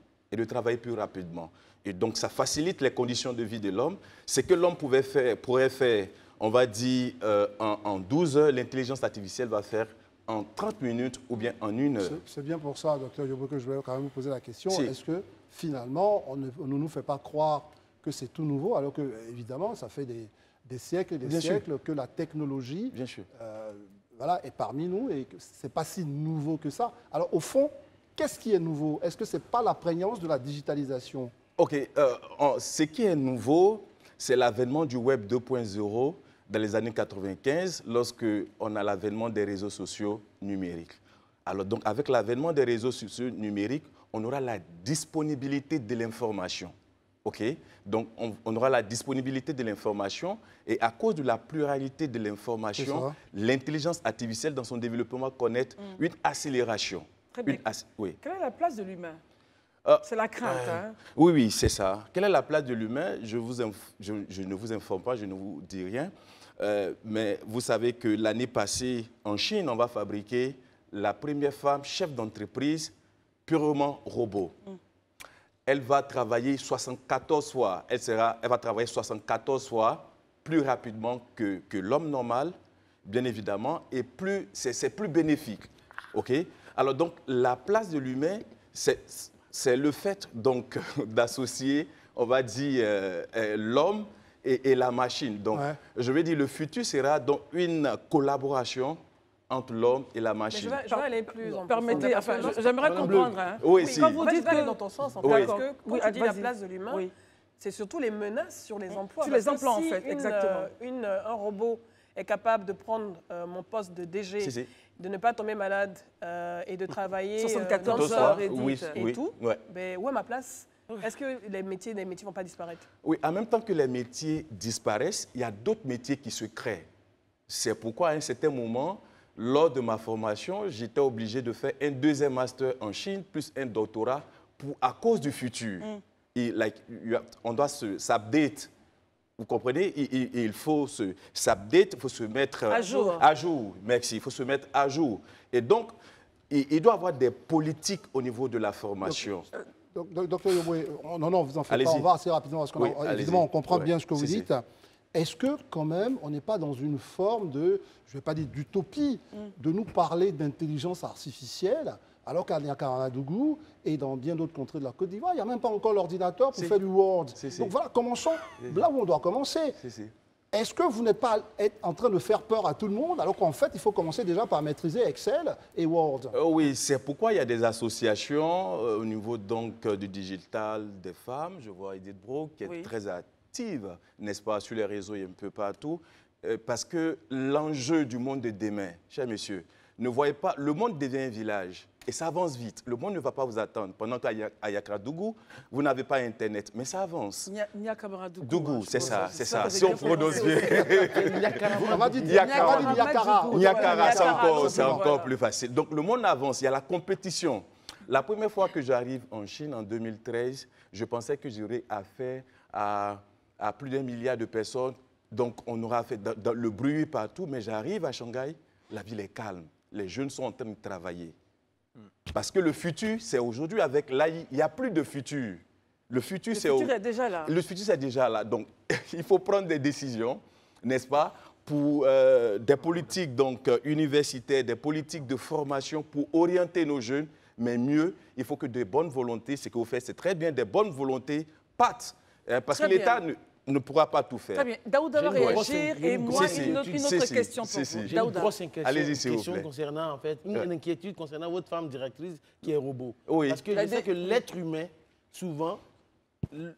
Et donc ça facilite les conditions de vie de l'homme. Ce que l'homme pourrait faire, on va dire, en 12 heures, l'intelligence artificielle va faire en 30 minutes ou bien en 1 heure. C'est bien pour ça, Dr Yobo, que je voulais quand même vous poser la question. Si. Est-ce que finalement, on ne nous fait pas croire que c'est tout nouveau, alors que, évidemment, ça fait des siècles et des siècles que la technologie voilà, est parmi nous et que ce n'est pas si nouveau que ça. Alors, au fond, qu'est-ce qui est nouveau? Est-ce que ce n'est pas la prégnance de la digitalisation? Ok, ce qui est nouveau, c'est l'avènement du Web 2.0 dans les années 95, lorsque on a l'avènement des réseaux sociaux numériques. Alors donc, avec l'avènement des réseaux sociaux numériques, on aura la disponibilité de l'information. Ok, donc on aura la disponibilité de l'information et à cause de la pluralité de l'information, l'intelligence artificielle dans son développement connaît une accélération. Très bien. Oui. Quelle est la place de l'humain? C'est la crainte. Hein? Oui, c'est ça. Quelle est la place de l'humain? Je ne vous informe pas, je ne vous dis rien. Mais vous savez que l'année passée, en Chine, on va fabriquer la première femme chef d'entreprise purement robot. Elle va travailler 74 fois. Elle va travailler 74 fois plus rapidement que l'homme normal, bien évidemment, et c'est plus bénéfique. Okay? Alors donc, la place de l'humain, c'est le fait donc d'associer, on va dire, l'homme et la machine. Donc, je veux dire, le futur sera donc une collaboration entre l'homme et la machine. Mais je vais aller plus en Permettez, enfin, j'aimerais comprendre. Hein. Oui, si. Quand vous dites que dans ton sens, en fait, parce que quand tu dis la vas-y. place de l'humain, c'est surtout les menaces sur les emplois. Sur les emplois, si en fait, exactement. Un robot est capable de prendre mon poste de DG, de ne pas tomber malade et de travailler 74 heures et tout, ben, où est ma place? Est-ce que les métiers ne vont pas disparaître? Oui, en même temps que les métiers disparaissent, il y a d'autres métiers qui se créent. C'est pourquoi, à un certain moment, lors de ma formation, j'étais obligé de faire un deuxième master en Chine, plus un doctorat, à cause du futur. Et, on doit s'update. Vous comprenez? Il faut s'update, il faut se mettre à jour. À jour, merci. Il faut se mettre à jour. Et donc, il doit y avoir des politiques au niveau de la formation. Docteur Yoboué, non, vous en faites pas, on va assez rapidement parce qu'évidemment, on comprend bien ce que vous dites. Est-ce que, quand même, on n'est pas dans une forme de, je ne vais pas dire d'utopie, de nous parler d'intelligence artificielle, alors qu'à Ouagadougou et dans bien d'autres contrées de la Côte d'Ivoire, il n'y a même pas encore l'ordinateur pour faire du Word. Donc voilà, commençons là où on doit commencer. Est-ce que vous n'êtes pas en train de faire peur à tout le monde, alors qu'en fait, il faut commencer déjà par maîtriser Excel et Word? Oui, c'est pourquoi il y a des associations au niveau donc, du digital des femmes. Je vois Edith Bro qui est très active, n'est-ce pas, sur les réseaux et un peu partout. Parce que l'enjeu du monde de demain, chers messieurs, ne voyez pas, le monde devient un village. Et ça avance vite. Le monde ne va pas vous attendre. Pendant qu'à Ouagadougou, vous n'avez pas Internet. Mais ça avance. Dougou, c'est ça, c'est ça. Si on prononce bien. On m'a dit Niakara. Niakara, c'est encore plus facile. Donc le monde avance. Il y a la compétition. La première fois que j'arrive en Chine, en 2013, je pensais que j'aurais affaire à plus d'1 milliard de personnes. Donc on aura fait le bruit partout. Mais j'arrive à Shanghai, la ville est calme. Les jeunes sont en train de travailler. Parce que le futur, c'est aujourd'hui avec l'AI. Il n'y a plus de futur. Le futur, est déjà là. Le futur, c'est déjà là. Donc, il faut prendre des décisions, n'est-ce pas, pour des politiques donc, universitaires, des politiques de formation pour orienter nos jeunes. Mais mieux, il faut que de bonnes volontés, ce que vous faites, c'est très bien, des bonnes volontés partent. Parce que l'État ne pourra pas tout faire. Très bien. Daouda va réagir et moi, une autre question pour vous. J'ai une grosse Allez-y, s'il vous plaît. Concernant, en fait, une inquiétude concernant votre femme directrice qui est robot. Oui. Parce que je sais que l'être humain, souvent,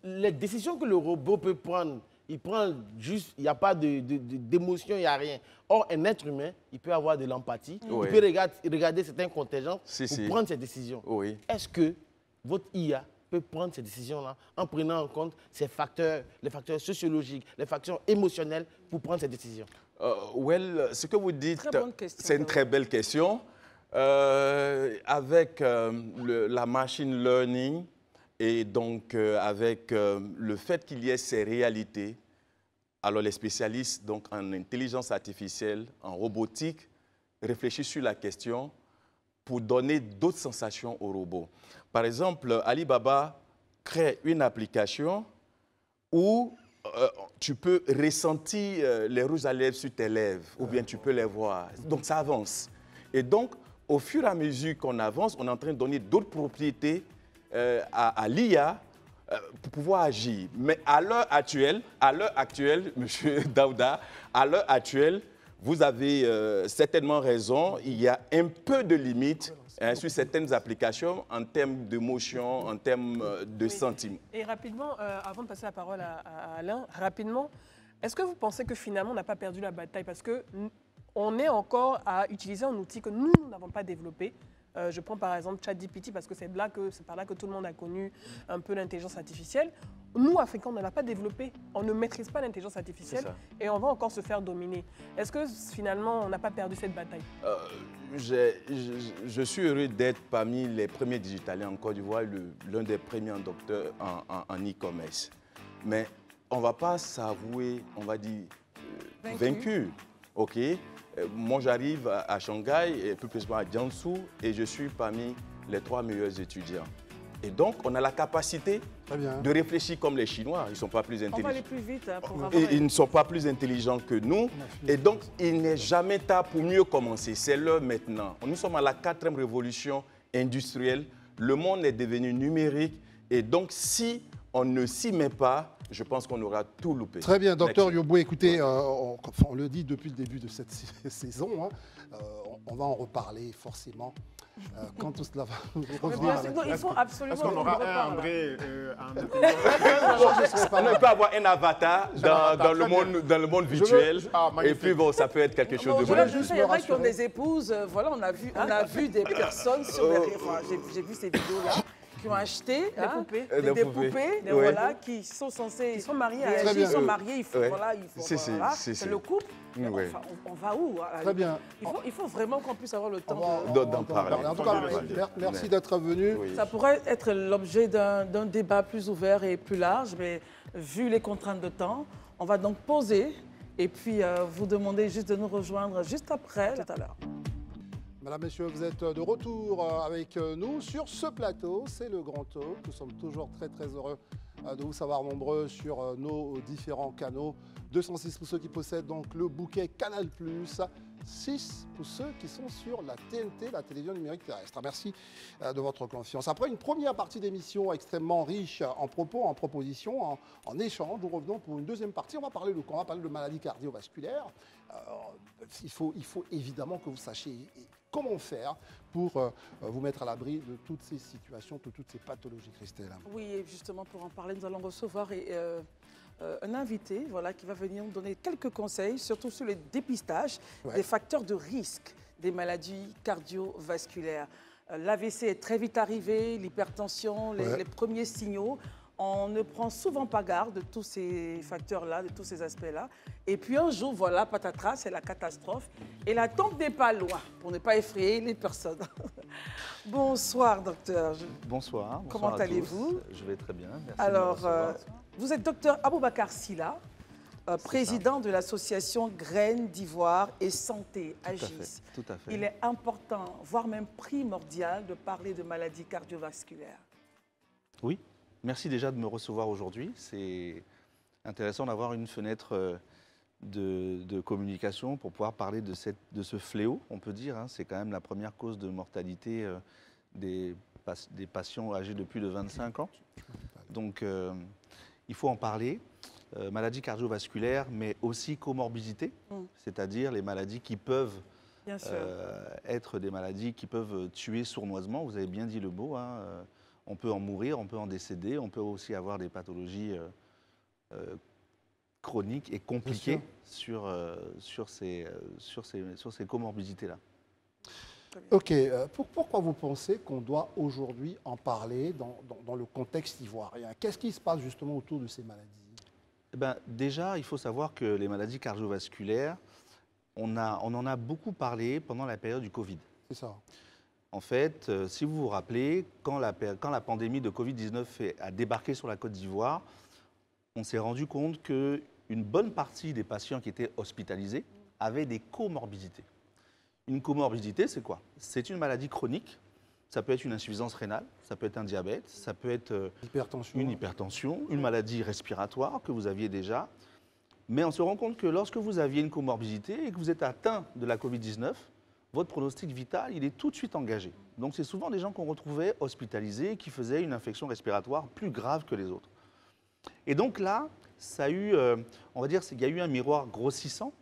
les décisions que le robot peut prendre, il prend juste, il n'y a pas d'émotion, il n'y a rien. Or, un être humain, il peut avoir de l'empathie, il peut regarder certains contingents pour prendre ses décisions. Oui. Est-ce que votre IA peut prendre ces décisions-là en prenant en compte ces facteurs, les facteurs sociologiques, les facteurs émotionnels pour prendre ces décisions? Ce que vous dites, c'est une très belle question. Avec la machine learning et donc avec le fait qu'il y ait ces réalités, alors les spécialistes donc, en intelligence artificielle, en robotique, réfléchissent sur la question pour donner d'autres sensations aux robots. Par exemple, Alibaba crée une application où tu peux ressentir les rouges à lèvres sur tes lèvres, ou bien tu peux les voir. Donc ça avance. Et donc, au fur et à mesure qu'on avance, on est en train de donner d'autres propriétés à l'IA pour pouvoir agir. Mais à l'heure actuelle, M. Daouda, à l'heure actuelle, vous avez certainement raison, il y a un peu de limites sur certaines applications en termes d'émotion, en termes de sentiments. Et rapidement, avant de passer la parole à Alain, rapidement, est-ce que vous pensez que finalement on n'a pas perdu la bataille? Parce qu'on est encore à utiliser un outil que nous n'avons pas développé. Je prends par exemple ChatGPT parce que c'est par là que tout le monde a connu un peu l'intelligence artificielle. Nous, Africains, on ne l'a pas développé. On ne maîtrise pas l'intelligence artificielle et on va encore se faire dominer. Est-ce que finalement, on n'a pas perdu cette bataille? Je suis heureux d'être parmi les premiers digitaliens en Côte d'Ivoire, l'un des premiers docteurs en e-commerce. Mais on ne va pas s'avouer, on va dire, vaincu. OK? Moi, j'arrive à Shanghai, et plus précisément à Jiangsu, et je suis parmi les 3 meilleurs étudiants. Et donc, on a la capacité de réfléchir comme les Chinois. Ils ne sont pas plus intelligents. On va aller plus vite. Ils ne sont pas plus intelligents que nous. Et donc, il n'est jamais tard pour mieux commencer. C'est l'heure maintenant. Nous sommes à la 4e révolution industrielle. Le monde est devenu numérique. Et donc, si on ne s'y met pas, je pense qu'on aura tout loupé. Très bien, docteur Yoboué, écoutez, on le dit depuis le début de cette saison, on va en reparler forcément. Quand tout cela va revenir. Il faut absolument. Est-ce qu'on aura un André On peut avoir un avatar dans le monde virtuel. Et puis bon, ça peut être quelque chose de bon. Il y en a qui ont des épouses. Voilà, on a vu des personnes sur des réseaux. J'ai vu ces vidéos-là. Qui ont acheté des poupées voilà, qui sont censées... Ils sont mariés. Ils sont mariés, il faut... C'est le couple. Enfin, on va où? Très bien. Il faut vraiment qu'on puisse avoir le temps d'en parler. En tout cas, merci d'être venu. Oui. Ça pourrait être l'objet d'un débat plus ouvert et plus large, mais vu les contraintes de temps, on va donc poser et puis vous demander juste de nous rejoindre juste après, tout à l'heure. Mesdames, Messieurs, vous êtes de retour avec nous sur ce plateau. C'est le Grand Talk. Nous sommes toujours très, très heureux de vous savoir nombreux sur nos différents canaux. 206 pour ceux qui possèdent donc le bouquet Canal+, 6 pour ceux qui sont sur la TNT, la télévision numérique terrestre. Merci de votre confiance. Après une première partie d'émission extrêmement riche en propos, en propositions, en échanges, nous revenons pour une deuxième partie. On va parler de maladies cardiovasculaires. Il faut évidemment que vous sachiez comment faire pour vous mettre à l'abri de toutes ces situations, de toutes ces pathologies, Christelle. Oui, et justement, pour en parler, nous allons recevoir un invité qui va venir nous donner quelques conseils, surtout sur le dépistage des facteurs de risque des maladies cardiovasculaires. L'AVC est très vite arrivé, l'hypertension, les premiers signaux. On ne prend souvent pas garde de tous ces facteurs-là, de tous ces aspects-là. Et puis un jour, voilà, patatras, c'est la catastrophe. Et la tombe n'est pas loin, pour ne pas effrayer les personnes. Bonsoir, docteur. Bonsoir. Comment allez-vous? Je vais très bien, merci. Alors, vous êtes docteur Aboubacar Sylla. président de l'association Graines d'Ivoire et Santé, AGIS. Tout à fait. Il est important, voire même primordial, de parler de maladies cardiovasculaires. Oui, merci déjà de me recevoir aujourd'hui. C'est intéressant d'avoir une fenêtre de communication pour pouvoir parler de ce fléau, on peut dire. Hein. C'est quand même la première cause de mortalité des patients âgés de plus de 25 ans. Donc, il faut en parler. Maladies cardiovasculaires, mais aussi comorbidités, c'est-à-dire les maladies qui peuvent être des maladies qui peuvent tuer sournoisement. Vous avez bien dit le mot. Hein. On peut en mourir, on peut en décéder, on peut aussi avoir des pathologies chroniques et compliquées sur ces comorbidités-là. Ok, pourquoi vous pensez qu'on doit aujourd'hui en parler dans le contexte ivoirien? Qu'est-ce qui se passe justement autour de ces maladies? Eh ben, déjà, il faut savoir que les maladies cardiovasculaires, on en a beaucoup parlé pendant la période du Covid. C'est ça. En fait, si vous vous rappelez, quand la pandémie de Covid-19 a débarqué sur la Côte d'Ivoire, on s'est rendu compte qu'une bonne partie des patients qui étaient hospitalisés avaient des comorbidités. Une comorbidité, c'est quoi? C'est une maladie chronique. Ça peut être une insuffisance rénale, ça peut être un diabète, ça peut être une hypertension, une maladie respiratoire que vous aviez déjà. Mais on se rend compte que lorsque vous aviez une comorbidité et que vous êtes atteint de la Covid-19, votre pronostic vital, il est tout de suite engagé. Donc c'est souvent des gens qu'on retrouvait hospitalisés qui faisaient une infection respiratoire plus grave que les autres. Et donc là, ça a eu, on va dire, il y a eu un miroir grossissant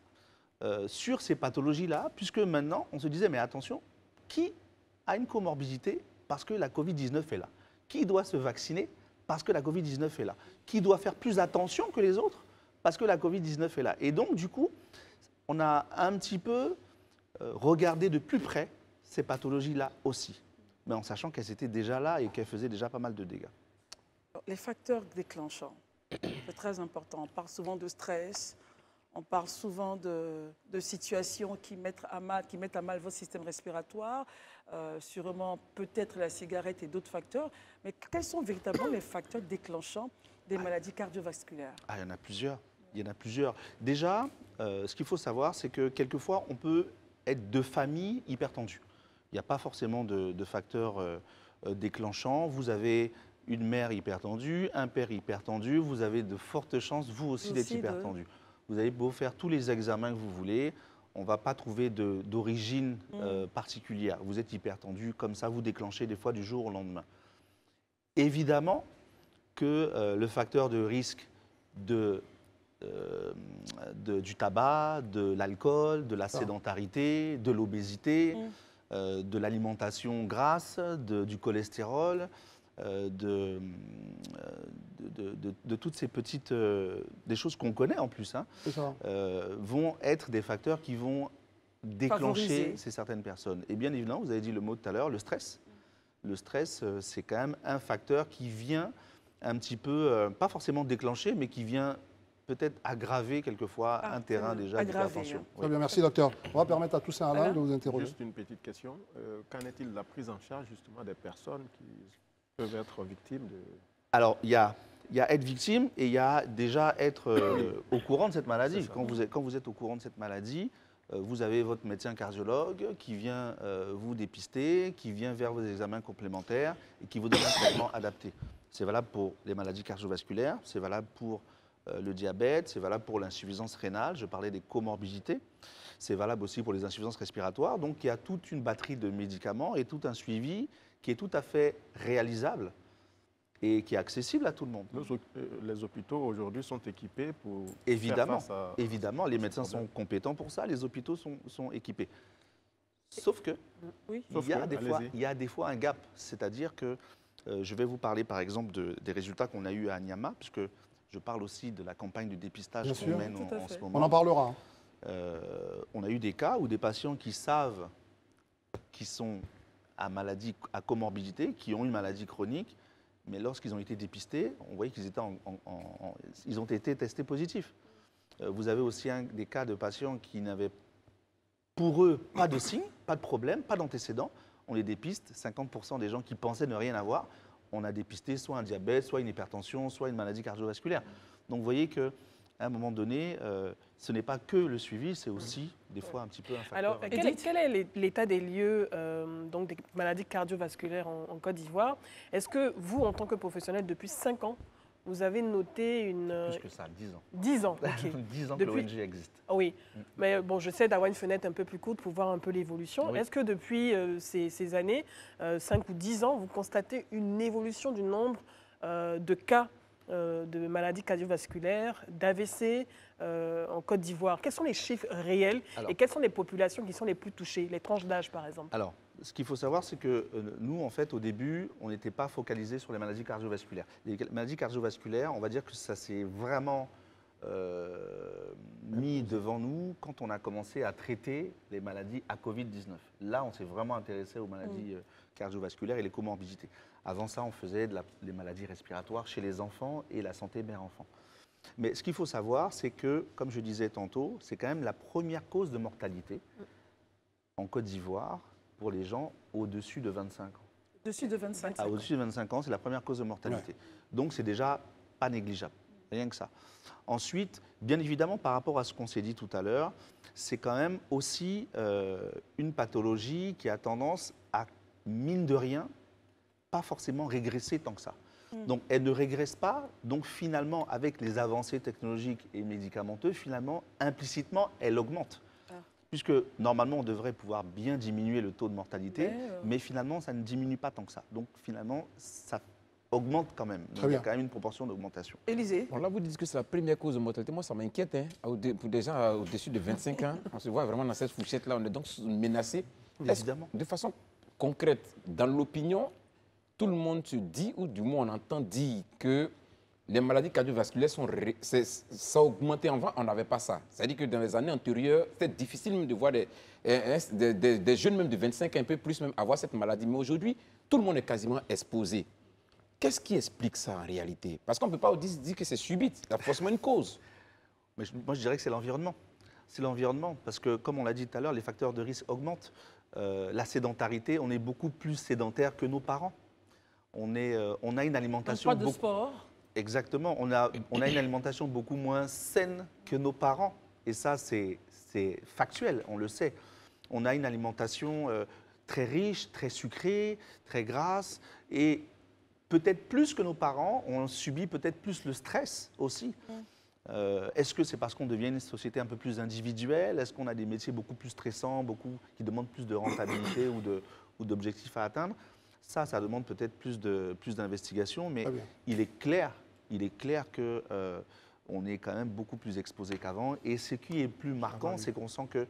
sur ces pathologies-là, puisque maintenant, on se disait, mais attention, qui a une comorbidité parce que la Covid-19 est là? Qui doit se vacciner parce que la Covid-19 est là? Qui doit faire plus attention que les autres parce que la Covid-19 est là? Et donc, du coup, on a un petit peu regardé de plus près ces pathologies-là aussi, mais en sachant qu'elles étaient déjà là et qu'elles faisaient déjà pas mal de dégâts. Les facteurs déclenchants, c'est très important. On parle souvent de stress, on parle souvent de situations qui mettent à mal votre système respiratoire, sûrement peut-être la cigarette et d'autres facteurs. Mais quels sont véritablement les facteurs déclenchants des maladies cardiovasculaires? Ah, il y en a plusieurs. Il y en a plusieurs. Déjà, ce qu'il faut savoir, c'est que quelquefois, on peut être de famille hypertendue. Il n'y a pas forcément de facteurs déclenchants. Vous avez une mère hypertendue, un père hypertendu, vous avez de fortes chances, vous aussi, d'être hypertendu. Vous avez beau faire tous les examens que vous voulez, on ne va pas trouver d'origine particulière. Vous êtes hypertendu, comme ça, vous déclenchez des fois du jour au lendemain. Évidemment que le facteur de risque du tabac, de l'alcool, de la sédentarité, de l'obésité, de l'alimentation grasse, du cholestérol, de toutes ces petites des choses qu'on connaît en plus, hein, vont être des facteurs qui vont déclencher ces certaines personnes. Et bien évidemment, vous avez dit le mot tout à l'heure, le stress. Le stress, c'est quand même un facteur qui vient un petit peu, pas forcément déclencher, mais qui vient peut-être aggraver quelquefois un terrain déjà d'hypertension. Très bien, merci docteur. On va permettre à Toussaint Alain de vous interroger. Juste une petite question. Qu'en est-il de la prise en charge justement des personnes qui peuvent être victimes de... Alors, il y a être victime et il y a déjà être au courant de cette maladie. Quand vous êtes au courant de cette maladie, vous avez votre médecin cardiologue qui vient vous dépister, qui vient vers vos examens complémentaires et qui vous donne un traitement adapté. C'est valable pour les maladies cardiovasculaires, c'est valable pour le diabète, c'est valable pour l'insuffisance rénale, je parlais des comorbidités, c'est valable aussi pour les insuffisances respiratoires. Donc il y a toute une batterie de médicaments et tout un suivi qui est tout à fait réalisable et qui est accessible à tout le monde. Les hôpitaux aujourd'hui sont équipés pour évidemment, faire face à... Évidemment, les médecins sont compétents pour ça, les hôpitaux sont équipés. Sauf que, il y a des fois un gap, c'est-à-dire que je vais vous parler par exemple des résultats qu'on a eus à Niamey, puisque je parle aussi de la campagne de dépistage qu'on mène en ce moment. On en parlera. On a eu des cas où des patients qui savent qu'ils sont à comorbidité, qui ont une maladie chronique, mais lorsqu'ils ont été dépistés, on voyait qu'ils ils ont été testés positifs. Vous avez aussi des cas de patients qui n'avaient pour eux pas de signes, pas de problème, pas d'antécédents. On les dépiste, 50% des gens qui pensaient ne rien avoir, on a dépisté soit un diabète, soit une hypertension, soit une maladie cardiovasculaire. Donc vous voyez qu'à à un moment donné, ce n'est pas que le suivi, c'est aussi des fois un petit peu un facteur. Alors, quel est l'état des lieux donc des maladies cardiovasculaires en Côte d'Ivoire? Est-ce que vous, en tant que professionnel, depuis 5 ans, vous avez noté une... Plus que ça, 10 ans. 10 ans, ok. 10 ans que l'ONG existe. Oui, mais bon, je sais d'avoir une fenêtre un peu plus courte pour voir un peu l'évolution. Oui. Est-ce que depuis ces années, 5 ou 10 ans, vous constatez une évolution du nombre de cas de maladies cardiovasculaires, d'AVC en Côte d'Ivoire? Quels sont les chiffres réels et quelles sont les populations qui sont les plus touchées, les tranches d'âge par exemple? Alors, ce qu'il faut savoir, c'est que nous, en fait, au début, on n'était pas focalisé sur les maladies cardiovasculaires. Les maladies cardiovasculaires, on va dire que ça s'est vraiment mis devant nous quand on a commencé à traiter les maladies à Covid-19. Là, on s'est vraiment intéressé aux maladies cardiovasculaires et les comorbidités. Avant ça, on faisait les maladies respiratoires chez les enfants et la santé mère-enfant. Mais ce qu'il faut savoir, c'est que, comme je disais tantôt, c'est quand même la première cause de mortalité en Côte d'Ivoire pour les gens au-dessus de 25 ans. Au-dessus de 25 ans. Au-dessus de 25 ans, c'est la première cause de mortalité. Donc, c'est déjà pas négligeable. Rien que ça. Ensuite, bien évidemment, par rapport à ce qu'on s'est dit tout à l'heure, c'est quand même aussi une pathologie qui a tendance à, mine de rien, pas forcément régresser tant que ça. Donc, elle ne régresse pas. Donc, finalement, avec les avancées technologiques et médicamenteuses, finalement, implicitement, elle augmente. Puisque, normalement, on devrait pouvoir bien diminuer le taux de mortalité, mais finalement, ça ne diminue pas tant que ça. Donc, finalement, ça augmente quand même. Donc, il y a quand même une proportion d'augmentation. Élisée? Bon, là, vous dites que c'est la première cause de mortalité. Moi, ça m'inquiète. Hein. Pour des gens au-dessus de 25 ans, on se voit vraiment dans cette fourchette-là. On est donc menacé. Évidemment. De façon concrète, dans l'opinion, tout le monde se dit, ou du moins on entend dire que les maladies cardiovasculaires ça a augmenté avant, on n'avait pas ça. C'est-à-dire que dans les années antérieures, c'était difficile même de voir des jeunes même de 25 ans, un peu plus même, avoir cette maladie. Mais aujourd'hui, tout le monde est quasiment exposé. Qu'est-ce qui explique ça en réalité? Parce qu'on ne peut pas dire que c'est subite, il y a forcément une cause. Mais moi, je dirais que c'est l'environnement. C'est l'environnement, parce que, comme on l'a dit tout à l'heure, les facteurs de risque augmentent. La sédentarité, on est beaucoup plus sédentaire que nos parents. On a une alimentation... Pas de sport. Exactement. On a une alimentation beaucoup moins saine que nos parents. Et ça, c'est factuel, on le sait. On a une alimentation très riche, très sucrée, très grasse. Et peut-être plus que nos parents, on subit peut-être plus le stress aussi. Est-ce que c'est parce qu'on devient une société un peu plus individuelle? Est-ce qu'on a des métiers beaucoup plus stressants, qui demandent plus de rentabilité ou d'objectifs à atteindre? Ça demande peut-être plus d'investigation, mais il est clair qu'on est quand même beaucoup plus exposé qu'avant. Et ce qui est plus marquant, c'est qu'on sent que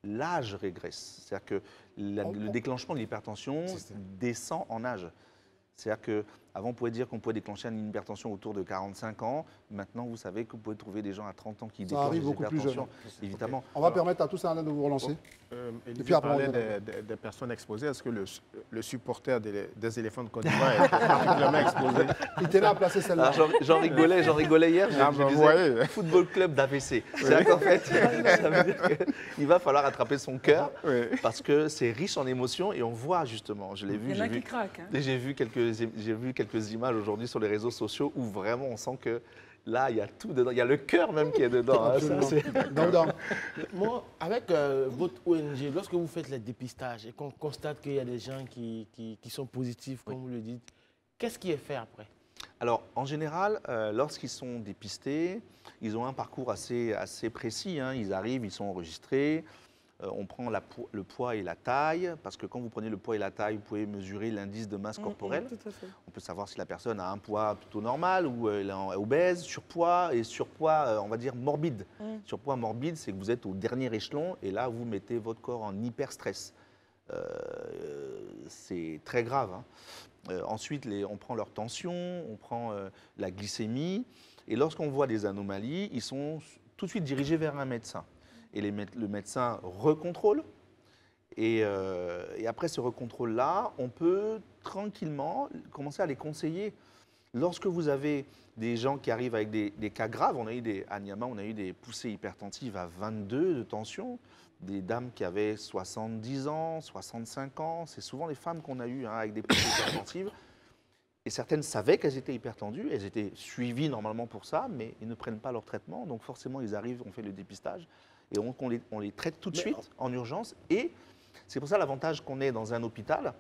l'âge régresse. C'est-à-dire que le déclenchement de l'hypertension descend en âge. C'est-à-dire qu'avant, on pouvait dire qu'on pouvait déclencher une hypertension autour de 45 ans. Maintenant, vous savez que vous pouvez trouver des gens à 30 ans qui déclenchent des hypertensions. Évidemment. On va permettre à tous Alain de vous relancer. Et puis après, des personnes exposées. Est-ce que le supporter des éléphants de Côte d'Ivoire est particulièrement exposé? Il était là à placer celle-là. J'en rigolais hier. Je disais, football club d'AVC. C'est-à-dire qu'en fait, ça veut dire qu'il va falloir attraper son cœur parce que c'est riche en émotions et on voit justement, je l'ai vu. Il y en a qui craquent. J'ai vu quelques images aujourd'hui sur les réseaux sociaux où vraiment on sent que là, il y a tout dedans. Il y a le cœur même qui est dedans. Moi, avec votre ONG, lorsque vous faites les dépistages et qu'on constate qu'il y a des gens qui sont positifs, comme vous le dites, qu'est-ce qui est fait après? Alors, en général, lorsqu'ils sont dépistés, ils ont un parcours assez précis. Hein. Ils arrivent, ils sont enregistrés. On prend le poids et la taille, parce que quand vous prenez le poids et la taille, vous pouvez mesurer l'indice de masse corporelle. Tout à fait. On peut savoir si la personne a un poids plutôt normal ou elle est obèse, surpoids et surpoids, on va dire, morbide. Surpoids morbide, c'est que vous êtes au dernier échelon et là, vous mettez votre corps en hyper-stress. C'est très grave. Hein. Ensuite, on prend leur tension, on prend la glycémie. Et lorsqu'on voit des anomalies, ils sont tout de suite dirigés vers un médecin. Et le médecin recontrôle. Et après ce recontrôle-là, on peut tranquillement commencer à les conseiller. Lorsque vous avez des gens qui arrivent avec des cas graves, à Niamey, on a eu des poussées hypertensives à 22 de tension, des dames qui avaient 70 ans, 65 ans. C'est souvent les femmes qu'on a eues avec des poussées hypertensives. Et certaines savaient qu'elles étaient hypertendues, elles étaient suivies normalement pour ça, mais ils ne prennent pas leur traitement. Donc forcément, ils arrivent, on fait le dépistage et on les traite tout de suite en urgence. Et c'est pour ça l'avantage qu'on est dans un hôpital.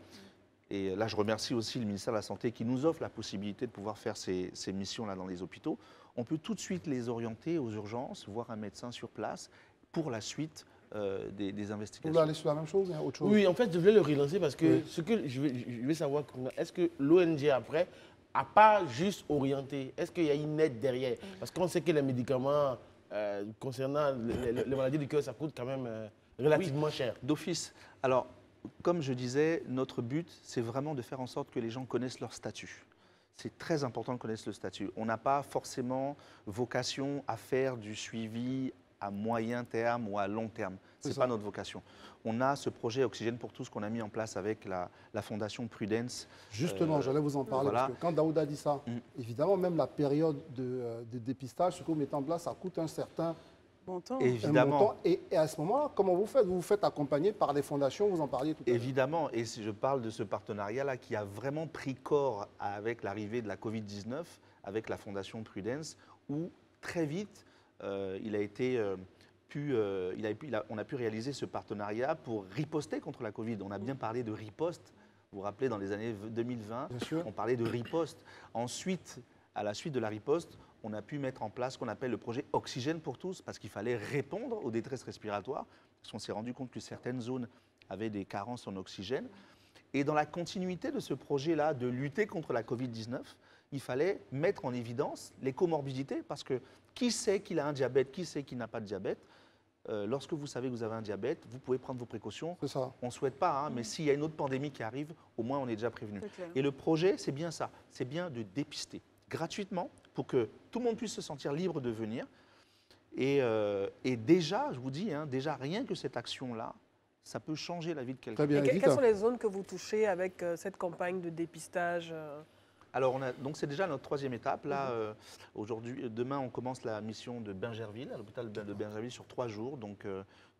Et là, je remercie aussi le ministère de la Santé qui nous offre la possibilité de pouvoir faire ces missions-là dans les hôpitaux. On peut tout de suite les orienter aux urgences, voir un médecin sur place pour la suite des investigations. Vous voulez aller sur la même chose, hein, autre chose? Oui, en fait, je voulais le relancer parce que ce que je veux savoir, est-ce que l'ONG après n'a pas juste orienté? Est-ce qu'il y a une aide derrière? Parce qu'on sait que les médicaments concernant les maladies du cœur, ça coûte quand même relativement cher. D'office. Alors, comme je disais, notre but, c'est vraiment de faire en sorte que les gens connaissent leur statut. C'est très important de connaître le statut. On n'a pas forcément vocation à faire du suivi à moyen terme ou à long terme. Ce n'est pas notre vocation. On a ce projet Oxygène pour tous qu'on a mis en place avec la Fondation Prudence. Justement, j'allais vous en parler, voilà. parce que quand Daouda a dit ça, évidemment, même la période de dépistage, ce que vous mettez en place, ça coûte un certain montant. Évidemment. montant. Et à ce moment-là, comment vous faites? Vous vous faites accompagner par des fondations, vous en parliez tout à l'heure. Évidemment, et si je parle de ce partenariat-là qui a vraiment pris corps avec l'arrivée de la Covid-19, avec la Fondation Prudence, où très vite, on a pu réaliser ce partenariat pour riposter contre la Covid. On a bien parlé de riposte. Vous vous rappelez, dans les années 2020, on parlait de riposte. Ensuite, à la suite de la riposte, on a pu mettre en place ce qu'on appelle le projet Oxygène pour tous, parce qu'il fallait répondre aux détresses respiratoires, parce qu'on s'est rendu compte que certaines zones avaient des carences en oxygène. Et dans la continuité de ce projet-là, de lutter contre la Covid-19, il fallait mettre en évidence les comorbidités, parce que qui sait qu'il a un diabète, qui sait qu'il n'a pas de diabète? Lorsque vous savez que vous avez un diabète, vous pouvez prendre vos précautions. C'est ça. On ne souhaite pas, hein, mais s'il y a une autre pandémie qui arrive, au moins on est déjà prévenu. Et le projet, c'est bien ça, c'est bien de dépister gratuitement pour que tout le monde puisse se sentir libre de venir. Et déjà, je vous dis, hein, déjà rien que cette action-là, ça peut changer la vie de quelqu'un. Quelles sont les zones que vous touchez avec cette campagne de dépistage? Alors, donc c'est déjà notre troisième étape. Là, demain, on commence la mission de Bingerville, à l'hôpital de Bingerville, sur 3 jours, donc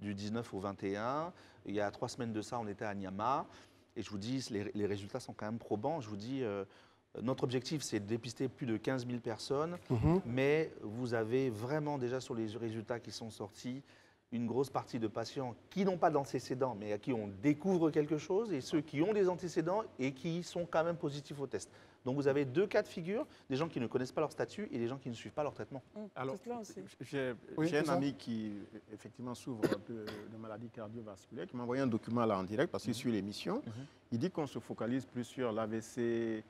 du 19 au 21. Il y a 3 semaines de ça, on était à Niama. Et je vous dis, les résultats sont quand même probants. Je vous dis, notre objectif, c'est de dépister plus de 15 000 personnes. Mais vous avez vraiment déjà sur les résultats qui sont sortis, une grosse partie de patients qui n'ont pas d'antécédents, mais à qui on découvre quelque chose, et ceux qui ont des antécédents et qui sont quand même positifs au test. Donc vous avez 2 cas de figure, des gens qui ne connaissent pas leur statut et des gens qui ne suivent pas leur traitement. Alors, j'ai un ami qui effectivement souffre de maladies cardiovasculaires, qui m'a envoyé un document là en direct parce qu'il suit l'émission. Il dit qu'on se focalise plus sur l'AVC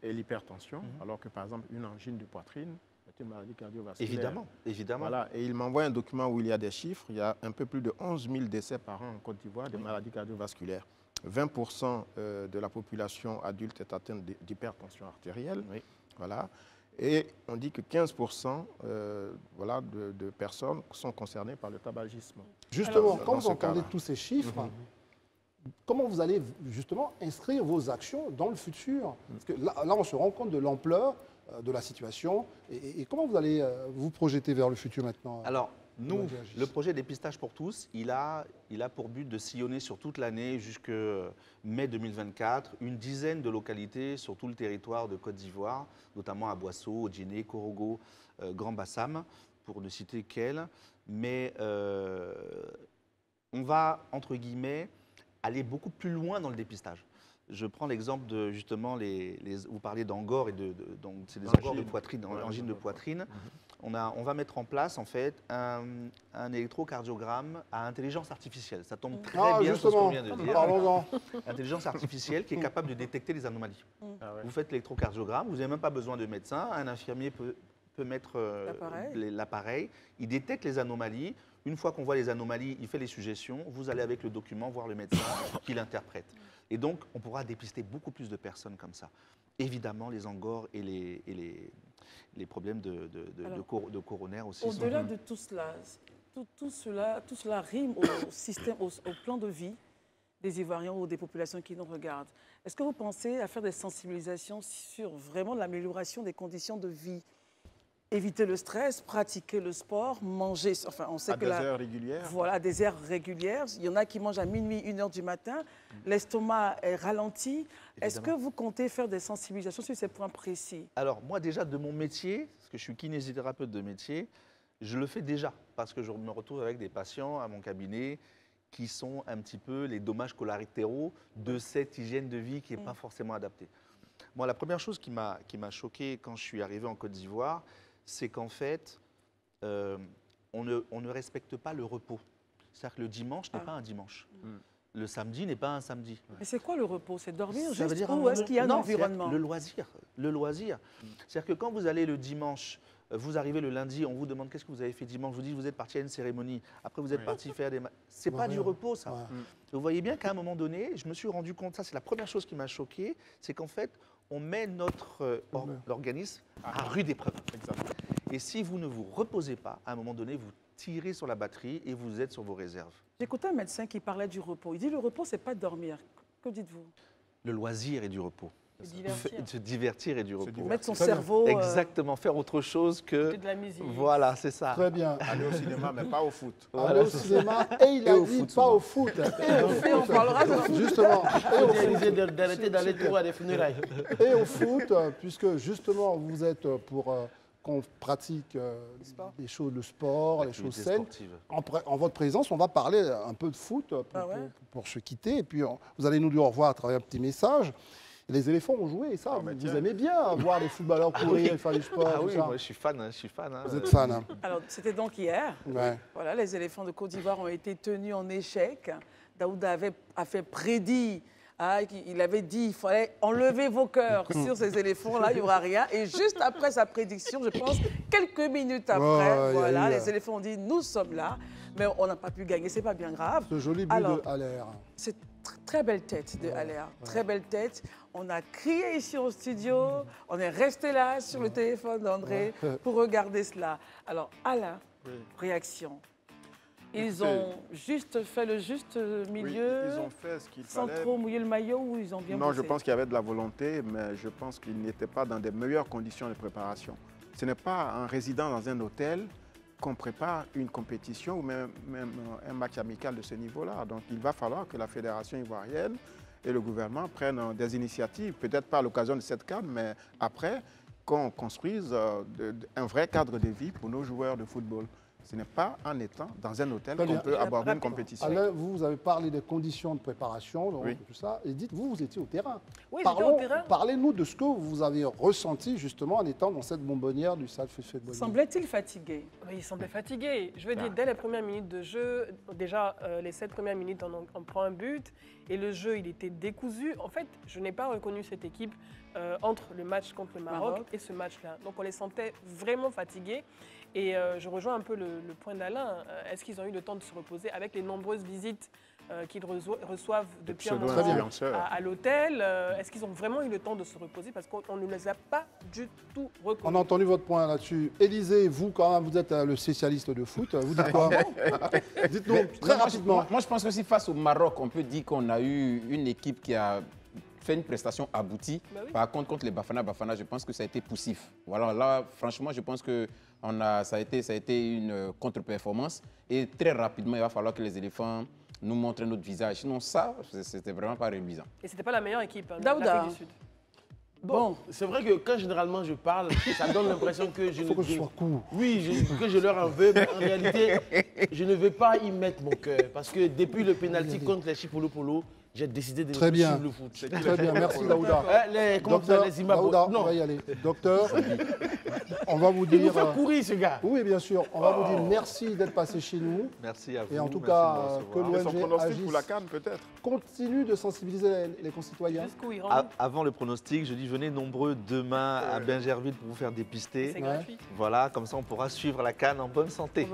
et l'hypertension, alors que par exemple une angine de poitrine, une maladie cardiovasculaire. Évidemment, évidemment. Voilà, et il m'envoie un document où il y a des chiffres. Il y a un peu plus de 11 000 décès par an en Côte d'Ivoire de maladies cardiovasculaires. 20% de la population adulte est atteinte d'hypertension artérielle. Voilà. Et on dit que 15% voilà, de personnes sont concernées par le tabagisme. Justement, quand vous entendez tous ces chiffres, comment vous allez justement inscrire vos actions dans le futur? Parce que là, on se rend compte de l'ampleur de la situation. Et comment vous allez vous projeter vers le futur maintenant? Alors, nous, le projet Dépistage pour tous, il a pour but de sillonner sur toute l'année jusqu'à mai 2024 une dizaine de localités sur tout le territoire de Côte d'Ivoire, notamment à Boissot, Djiné, Korogo, Grand Bassam, pour ne citer qu'elles. Mais on va, entre guillemets, aller beaucoup plus loin dans le dépistage. Je prends l'exemple de, justement, vous parliez d'angor, donc c'est des angors de poitrine, angine de poitrine. On va mettre en place, en fait, un électrocardiogramme à intelligence artificielle. Ça tombe très bien sur ce qu'on vient de dire. Parlons-en. Intelligence artificielle qui est capable de détecter les anomalies. Vous faites l'électrocardiogramme, vous n'avez même pas besoin de médecin, un infirmier peut mettre l'appareil, il détecte les anomalies. Une fois qu'on voit les anomalies, il fait les suggestions, vous allez avec le document voir le médecin qui l'interprète. Et donc, on pourra dépister beaucoup plus de personnes comme ça. Évidemment, les angors et les problèmes de coronaire aussi. Au-delà de tout cela, tout cela rime au plan de vie des Ivoiriens ou des populations qui nous regardent. Est-ce que vous pensez à faire des sensibilisations sur vraiment l'amélioration des conditions de vie éviter le stress, pratiquer le sport, manger. Enfin, on sait À que des heures régulières. Voilà, des heures régulières. Il y en a qui mangent à minuit, 1 heure du matin. L'estomac est ralenti. Est-ce que vous comptez faire des sensibilisations sur ces points précis? Alors, moi, déjà, de mon métier, parce que je suis kinésithérapeute de métier, je le fais déjà, parce que je me retrouve avec des patients à mon cabinet qui sont un petit peu les dommages collatéraux de cette hygiène de vie qui n'est pas forcément adaptée. Moi, la première chose qui m'a choqué quand je suis arrivé en Côte d'Ivoire, c'est qu'en fait, on ne respecte pas le repos. C'est-à-dire que le dimanche n'est pas un dimanche. Le samedi n'est pas un samedi. Mais c'est quoi le repos? C'est dormir Ça veut juste dire ou est-ce qu'il y a un non, environnement? Le loisir. Le loisir. C'est-à-dire que quand vous allez le dimanche, vous arrivez le lundi, on vous demande qu'est-ce que vous avez fait dimanche, vous dites vous êtes parti à une cérémonie, après vous êtes parti faire des... C'est pas du repos, ça. Vous voyez bien qu'à un moment donné, je me suis rendu compte, ça c'est la première chose qui m'a choqué, c'est qu'en fait, on met notre organisme à rude épreuve. Et si vous ne vous reposez pas, à un moment donné, vous tirez sur la batterie et vous êtes sur vos réserves. J'écoutais un médecin qui parlait du repos. Il dit le repos, c'est pas dormir. Que dites-vous? Le loisir est du repos. Se divertir est du repos. Mettre son cerveau... Exactement, faire autre chose que... de la musique. Voilà, c'est ça. Très bien. Aller au cinéma, mais pas au foot. Aller au cinéma, et il a dit pas au foot. Et on parlera de... Justement. D'arrêter d'aller trop à des funérailles. Et au foot, puisque justement, vous êtes pour qu'on pratique les choses, le sport, les choses saines. En votre présence, on va parler un peu de foot pour se quitter. Et puis, vous allez nous dire au revoir à travers un petit message. Les éléphants ont joué, et ça, vous aimez bien voir les footballeurs courir et faire du sport. Ah oui, ça. moi je suis fan. Vous êtes fan. Hein. Alors, c'était donc hier. Ouais. Voilà, les éléphants de Côte d'Ivoire ont été tenus en échec. Daouda a fait prédit. Il avait dit qu'il fallait enlever vos cœurs sur ces éléphants-là, il n'y aura rien. Et juste après sa prédiction, je pense, quelques minutes après, les éléphants ont dit nous sommes là, mais on n'a pas pu gagner, c'est pas bien grave. Ce joli but de Haller. C'est très belle tête de Haller, très belle tête. On a crié ici au studio, on est resté là sur le téléphone d'André pour regarder cela. Alors Alain, réaction. Ils ont juste fait le juste milieu, ils ont fait ce qu'il sans fallait. trop mouiller le maillot, ou ils ont bien bossé? Non, je pense qu'il y avait de la volonté, mais je pense qu'ils n'étaient pas dans des meilleures conditions de préparation. Ce n'est pas en résidant dans un hôtel qu'on prépare une compétition ou même un match amical de ce niveau-là. Donc il va falloir que la Fédération ivoirienne et le gouvernement prennent des initiatives, peut-être pas à l'occasion de cette CAN, mais après, qu'on construise un vrai cadre de vie pour nos joueurs de football. Ce n'est pas en étant dans un hôtel qu'on peut aborder une compétition. Alain, vous avez parlé des conditions de préparation, donc tout ça, et dites-vous, vous étiez au terrain. Oui, j'étais au terrain. Parlez-nous de ce que vous avez ressenti justement en étant dans cette bonbonnière du Stade Félix-Houphouët-Boigny. Semblait-il fatigué? Oui, il semblait fatigué. Je veux dire, dès les premières minutes de jeu, déjà les 7 premières minutes, on prend un but et le jeu, il était décousu. En fait, je n'ai pas reconnu cette équipe entre le match contre le Maroc et ce match-là. Donc on les sentait vraiment fatigués. Et je rejoins un peu le point d'Alain. Est-ce qu'ils ont eu le temps de se reposer avec les nombreuses visites qu'ils reçoivent depuis un moment à l'hôtel? Est-ce qu'ils ont vraiment eu le temps de se reposer? Parce qu'on ne les a pas du tout reconnus. On a entendu votre point là-dessus. Élisée, vous, quand même, vous êtes le spécialiste de foot. Vous dites quoi? Dites-nous très rapidement. Moi, je pense que si face au Maroc, on peut dire qu'on a eu une équipe qui a fait une prestation aboutie. Par contre les Bafana, je pense que ça a été poussif. Voilà, là, franchement, je pense que ça a été une contre-performance. Et très rapidement, il va falloir que les éléphants nous montrent notre visage. Sinon, ça, c'était vraiment pas réduisant. Et c'était pas la meilleure équipe de Daouda. l'Afrique du Sud. Bon, c'est vrai que quand généralement je parle, ça donne l'impression que je faut que ce soit court. Oui, que je leur en veux, mais en réalité, je ne vais pas y mettre mon cœur. Parce que depuis le pénalty contre les Chipolo, j'ai décidé de Très bien. suivre le foot. Très bien, merci Daouda. Docteur, Daouda, on va y aller. Docteur, on va vous dire... Il nous fait courir, ce gars. Oui, bien sûr. On va vous dire merci d'être passé chez nous. Merci à vous. Et en tout cas, que l'ONG agisse, pour la CAN, peut-être. Continue de sensibiliser les concitoyens. Jusqu'où ils rentrent. Avant le pronostic, je dis venez nombreux demain à Bingerville pour vous faire dépister. C'est gratuit. Voilà, comme ça on pourra suivre la CAN en bonne santé.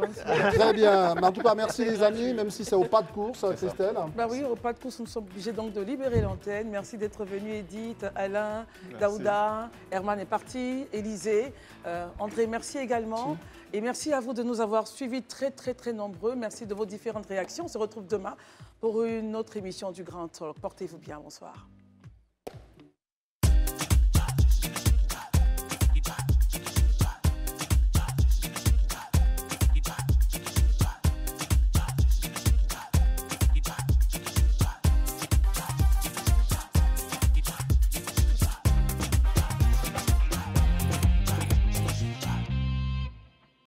Très bien. Mais en tout cas, merci les amis, même si c'est au pas de course, Christelle. Bah oui, au pas de course, nous sommes obligés donc de libérer l'antenne. Merci d'être venu, Edith, Alain, Daouda, Herman est parti, Élisée, André, merci également. Et merci à vous de nous avoir suivis très nombreux. Merci de vos différentes réactions. On se retrouve demain pour une autre émission du Grand Talk. Portez-vous bien, bonsoir.